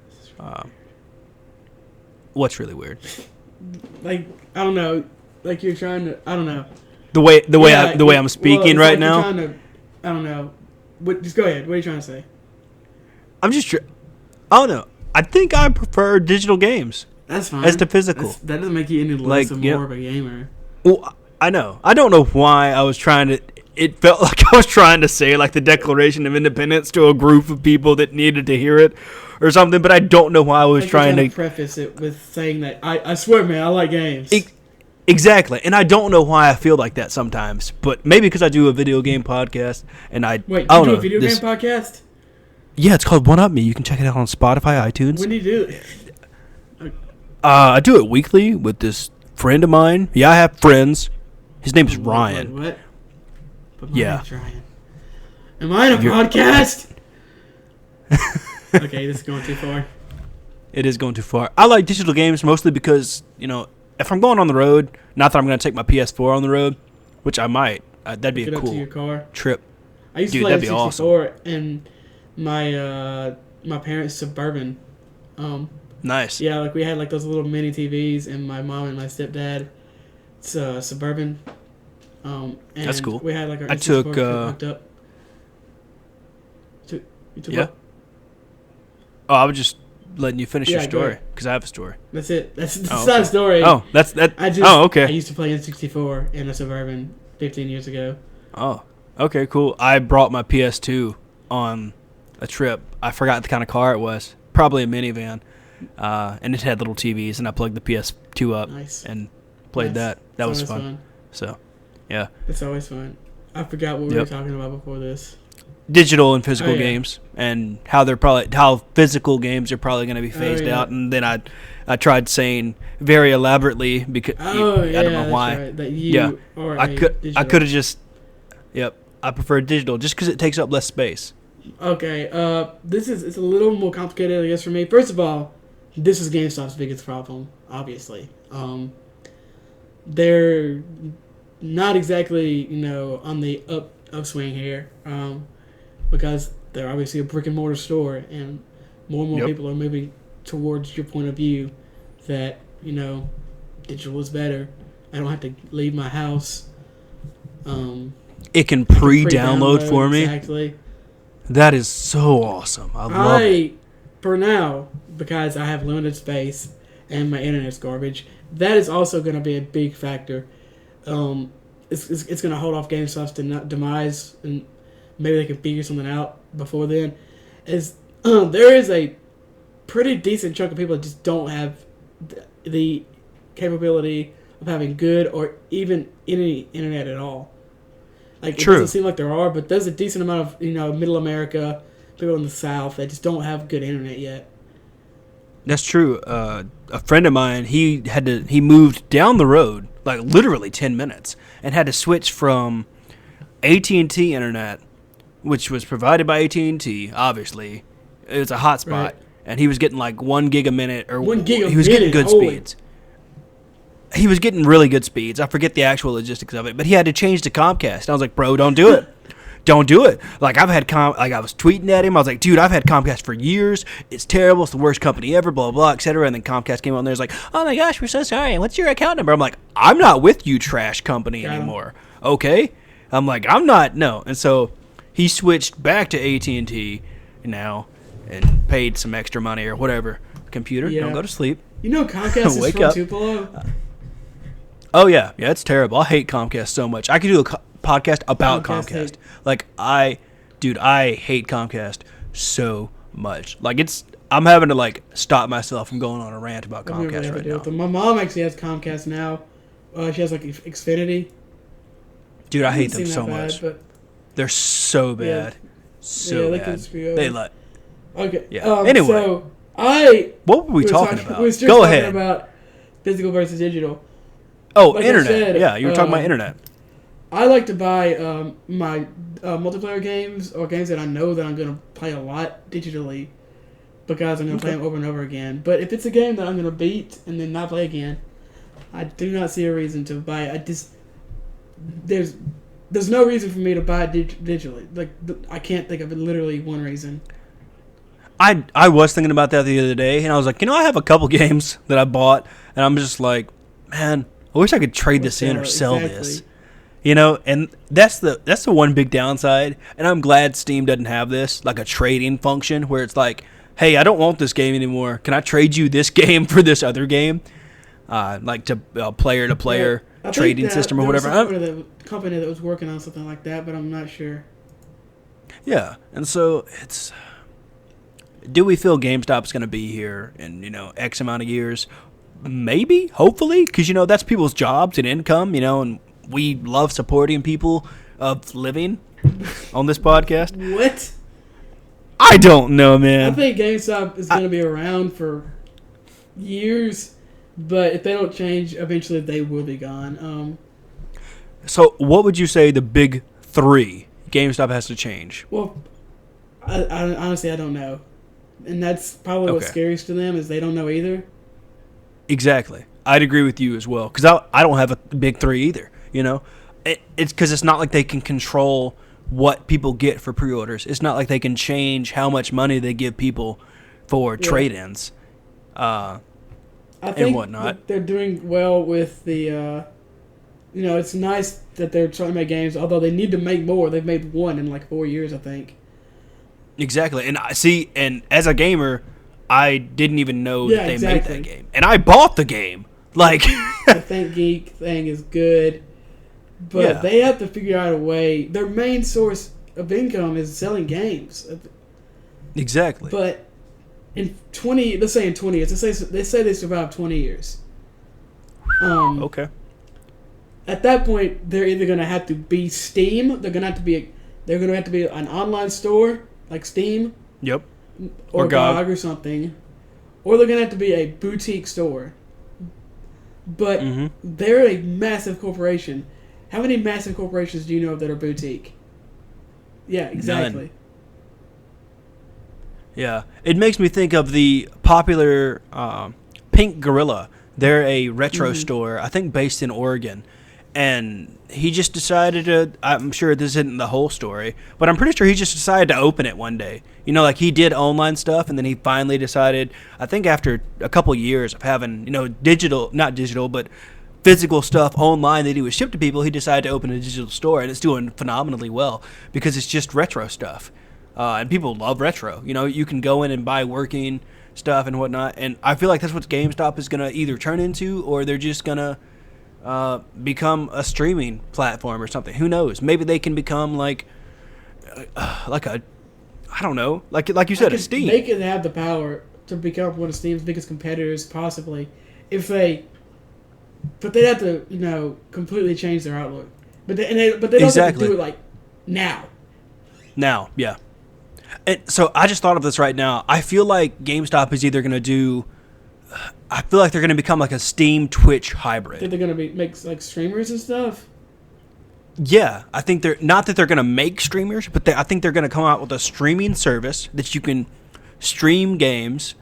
What's really weird? Like, I don't know. Like you're trying to. I don't know. The way I'm speaking right now. I don't know. Just go ahead. What are you trying to say? I'm just. I don't know. I think I prefer digital games. That's fine. As the physical. That doesn't make you any less more of a gamer. Well, I know. I don't know why I was trying to. It felt like I was trying to say like the Declaration of Independence to a group of people that needed to hear it, or something. But I don't know why I was trying to preface it with saying that I swear, man, I like games. Exactly, and I don't know why I feel like that sometimes. But maybe because I do a video game podcast, and I wait. I You do know, a video game podcast? Yeah, it's called One Up Me. You can check it out on Spotify, iTunes. When do you do it? I do it weekly with this friend of mine. Yeah, I have friends. His name is Ryan. What? But my name's Ryan. Am I in a podcast? Okay, this is going too far. It is going too far. I like digital games mostly because, if I'm going on the road, not that I'm going to take my PS4 on the road, which I might. That'd be a cool to your car. Trip. I used to play 64 in my parents' Suburban. Nice. Yeah, like we had like those little mini TVs, and my mom and my stepdad. It's Suburban. And that's cool. We had like our I took hooked up. You took what? Oh, I was just letting you finish your story because I have a story. That's it. That's not a story. Oh, that's that. Okay. I used to play N64 in a Suburban 15 years ago. Oh, okay, cool. I brought my PS2 on a trip. I forgot the kind of car it was. Probably a minivan. And it had little TVs, and I plugged the PS2 up and played that. That was fun. So, yeah. It's always fun. I forgot what we were talking about before this. digital and physical games, and how physical games are probably going to be phased out. And then I tried saying very elaborately because I don't know why. Right, I could have just I prefer digital just because it takes up less space. Okay, it's a little more complicated, I guess, for me. First of all, this is GameStop's biggest problem, obviously. They're not exactly, on the upswing here, because they're obviously a brick and mortar store, and more people are moving towards your point of view that, digital is better. I don't have to leave my house. It can pre-download for me. Exactly. That is so awesome. I love it. For now, because I have limited space and my internet's garbage, that is also going to be a big factor. It's going to hold off GameStop's demise, and maybe they can figure something out before then. There is a pretty decent chunk of people that just don't have the capability of having good or even any internet at all. Like, it doesn't seem like there are, but there's a decent amount of, middle America, people in the South that just don't have good internet yet. That's true. A friend of mine, he moved down the road, like literally 10 minutes, and had to switch from AT&T internet, which was provided by AT&T, obviously. It was a hotspot, right. And he was getting like 1 gig a minute, or he was getting good speeds. He was getting really good speeds. I forget the actual logistics of it, but he had to change to Comcast. I was like, bro, don't do it. Don't do it. Like, I was tweeting at him. I was like, dude, I've had Comcast for years. It's terrible. It's the worst company ever, blah, blah, etc. And then Comcast came on there and was like, oh my gosh, we're so sorry. What's your account number? I'm like, I'm not with you, trash company, anymore. Okay? I'm like, I'm not, no. And so he switched back to AT&T now and paid some extra money or whatever. Computer, don't go to sleep. Comcast is from Tupelo? Oh, yeah. Yeah, it's terrible. I hate Comcast so much. I could do a podcast about Comcast. Like, I hate Comcast so much. Like, I'm having to, like, stop myself from going on a rant about Comcast right now. My mom actually has Comcast now. She has, like, Xfinity. Dude, I hate them so much. They're so bad. So bad. They let... Okay. Yeah. Anyway. So, what were we talking about? We were just Go talking ahead. about physical versus digital. Oh, like internet. Yeah, you were talking about internet. I like to buy my multiplayer games or games that I know that I'm going to play a lot digitally because I'm going to play them over and over again. But if it's a game that I'm going to beat and then not play again, I do not see a reason to buy it. There's no reason for me to buy it digitally. Like, I can't think of literally one reason. I was thinking about that the other day, and I was like, I have a couple games that I bought, and I'm just like, man, I wish I could trade this in or sell this. And that's the one big downside, and I'm glad Steam doesn't have this, like a trading function where it's like, hey, I don't want this game anymore. Can I trade you this game for this other game? Like to player-to-player trading system or whatever. The company that was working on something like that, but I'm not sure. Yeah, and so it's... Do we feel GameStop's going to be here in, X amount of years? Maybe, hopefully, because, that's people's jobs and income, and we love supporting people of living on this podcast. What? I don't know, man. I think GameStop is going to be around for years, but if they don't change, eventually they will be gone. So what would you say the big 3 GameStop has to change? Well, I honestly, I don't know. And that's probably what's scariest to them is they don't know either. Exactly. I'd agree with you as well because I don't have a big 3 either. It's because it's not like they can control what people get for pre-orders. It's not like they can change how much money they give people for trade-ins I and think whatnot. They're doing well with the, it's nice that they're trying to make games, although they need to make more. They've made one in like 4 years, I think. Exactly. And and as a gamer, I didn't even know that they made that game. And I bought the game. Like, the Think Geek thing is good, but they have to figure out a way. Their main source of income is selling games. Exactly. But let's say in 20 years, they say they survive 20 years. Okay. At that point, they're either going to have to be Steam, they're going to have to be They're going to have to be an online store like Steam. Yep. Or GOG or something. Or they're going to have to be a boutique store. But they're a massive corporation. How many massive corporations do you know that are boutique? Yeah, exactly. None. Yeah. It makes me think of the popular Pink Gorilla. They're a retro store, I think based in Oregon. And he just decided to, I'm sure this isn't the whole story, but I'm pretty sure he just decided to open it one day. You know, like he did online stuff, and then he finally decided, I think after a couple years of having, you know, not digital, but physical stuff online that he would ship to people, he decided to open a digital store, and it's doing phenomenally well because it's just retro stuff. And people love retro. You know, you can go in and buy working stuff and whatnot, and I feel like that's what GameStop is going to either turn into, or they're just going to become a streaming platform or something. Who knows? Maybe they can become like a, I don't know, like you said, a Steam. They could have the power to become one of Steam's biggest competitors, possibly, but they'd have to, you know, completely change their outlook. But they don't have to do it like now. Now, yeah. And so I just thought of this right now. I feel like GameStop is either going to do. I feel like they're going to become like a Steam Twitch hybrid. Think they're going to make like streamers and stuff? Yeah, I think they're not that they're going to make streamers, but I think they're going to come out with a streaming service that you can stream games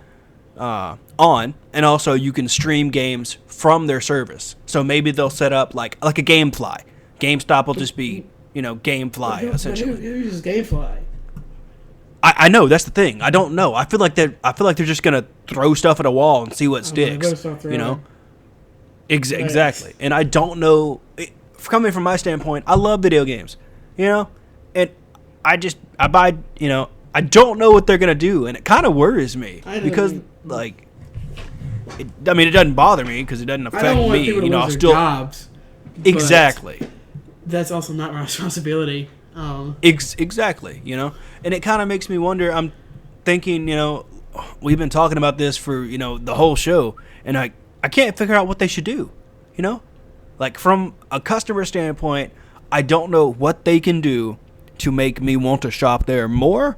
on, and also you can stream games from their service. So maybe they'll set up like a GameFly. GameStop will just be, you know, GameFly essentially. Who uses GameFly? I know, that's the thing. I don't know. I feel like they're just gonna throw stuff at a wall and see what sticks. You know, exactly. And I don't know. Coming from my standpoint, I love video games. You know, and I buy. You know, I don't know what they're gonna do, and it kind of worries me because like, it doesn't bother me because it doesn't affect me. You know, I'll still jobs. Exactly. That's also not my responsibility. Exactly, you know, and it kind of makes me wonder. I'm thinking, you know, we've been talking about this for, you know, the whole show, and I can't figure out what they should do, you know, like from a customer standpoint, I don't know what they can do to make me want to shop there more,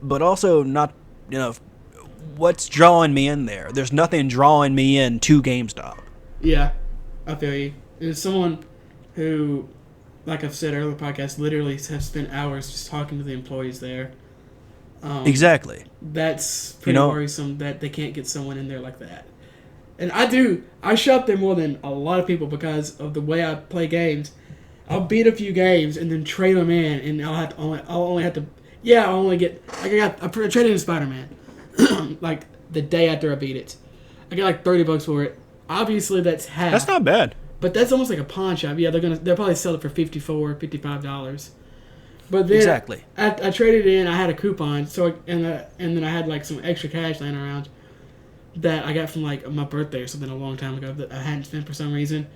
but also not, you know, what's drawing me in there. There's nothing drawing me in to GameStop. Yeah, I feel you. There's someone who, like I've said earlier in the podcast, literally have spent hours just talking to the employees there. Exactly. That's pretty worrisome that they can't get someone in there like that. And I shop there more than a lot of people because of the way I play games. I'll beat a few games and then trade them in, and I traded in Spider-Man like the day after I beat it. I got like $30 for it. Obviously, that's half. That's not bad. But that's almost like a pawn shop. Yeah, they'll probably sell it for $54, $55. But then exactly. I traded it in. I had a coupon, and then I had like some extra cash laying around that I got from like my birthday or something a long time ago that I hadn't spent for some reason.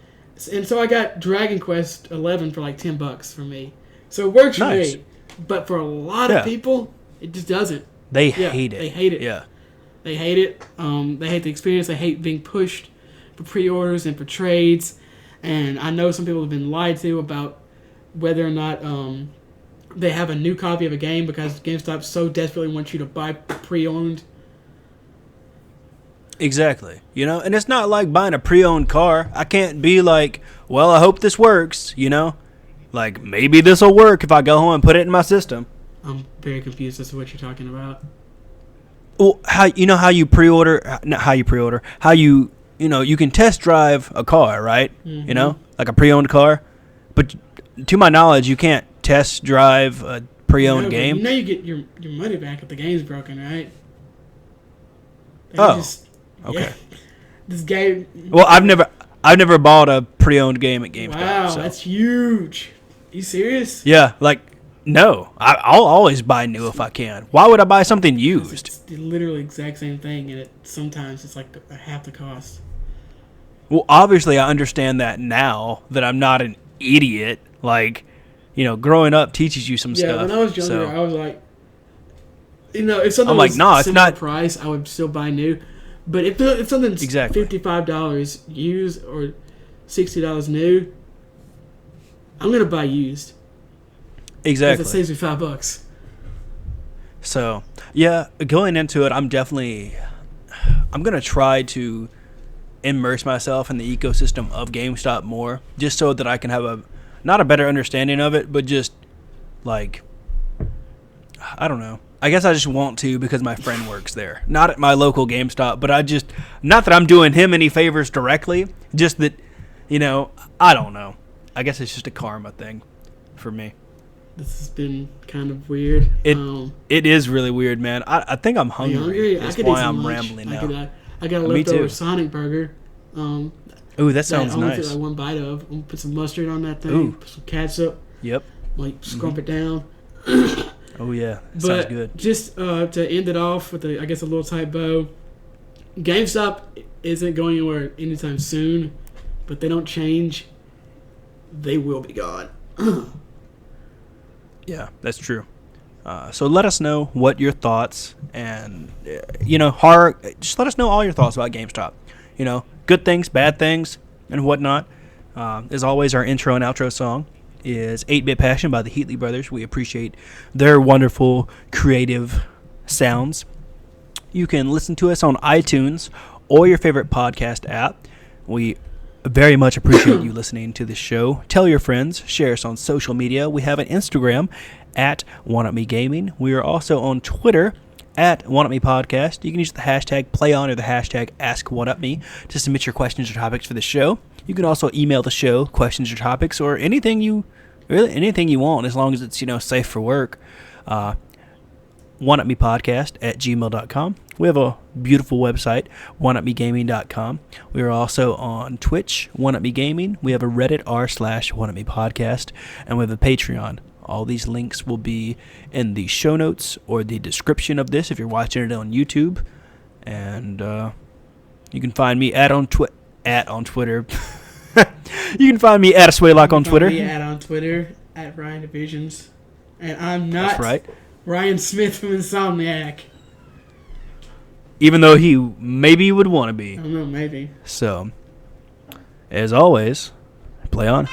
And so I got Dragon Quest 11 for like $10 for me. So it works for me. But for a lot of people, it just doesn't. They hate it. They hate it. Yeah. They hate it. They hate the experience. They hate being pushed for pre-orders and for trades. And I know some people have been lied to about whether or not they have a new copy of a game because GameStop so desperately wants you to buy pre-owned. Exactly. You know, and it's not like buying a pre-owned car. I can't be like, well, I hope this works, you know? Like, maybe this will work if I go home and put it in my system. I'm very confused as to what you're talking about. Well, how you can test drive a car, right? Mm-hmm. You know, like a pre-owned car. But to my knowledge, you can't test drive a pre-owned game. You know, you get your money back if the game's broken, right? Okay. Yeah. This game. Well, I've never bought a pre-owned game at GameStop. Wow, so. That's huge. You serious? Yeah, like no. I'll always buy new if I can. Why would I buy something used? It's the literally exact same thing, and sometimes it's like half the cost. Well, obviously, I understand that now that I'm not an idiot. Like, you know, growing up teaches you some stuff. Yeah, when I was younger, I was like, you know, if something was it's not price, I would still buy new. But if something's $55 used or $60 new, I'm gonna buy used. Exactly. It saves me $5. So, yeah, going into it, I'm going to try to immerse myself in the ecosystem of GameStop more, just so that I can have not a better understanding of it, but just, like, I don't know. I guess I just want to because my friend works there. Not at my local GameStop, but not that I'm doing him any favors directly, just that, I don't know. I guess it's just a karma thing for me. This has been kind of weird. It is really weird, man. I think I'm hungry. That's why I'm rambling now. I got a leftover Sonic burger. Ooh, that sounds nice. I took like one bite of. I'm gonna put some mustard on that thing. Ooh. Put some ketchup. Yep. Like scrump it down. Oh yeah, sounds good. Just to end it off with a little tight bow. GameStop isn't going anywhere anytime soon, but they don't change. They will be gone. Yeah, that's true. So let us know what your thoughts and just let us know all your thoughts about GameStop. Good things, bad things, and whatnot. As always, our intro and outro song is 8-Bit Passion by the Heatley Brothers. We appreciate their wonderful creative sounds. You can listen to us on iTunes or your favorite podcast app. We very much appreciate you listening to this show. Tell your friends. Share us on social media. We have an Instagram at OneUpMeGaming. We are also on Twitter at OneUpMePodcast. You can use the hashtag PlayOn or the hashtag AskOneUpMe to submit your questions or topics for the show. You can also email the show questions or topics or anything you want, as long as it's safe for work. OneUpMePodcast@gmail.com. We have a beautiful website, OneUpMeGaming.com. We are also on Twitch, OneUpMeGaming. We have a Reddit r/OneUpMePodcast, and we have a Patreon. All these links will be in the show notes or the description of this if you're watching it on YouTube. And you can find me on Twitter. You can find me at Aswaylock on Twitter. On Twitter at Ryan Divisions. And I'm not That's right. Ryan Smith from Insomniac. Even though he maybe would want to be. I don't know, maybe. So, as always, play on.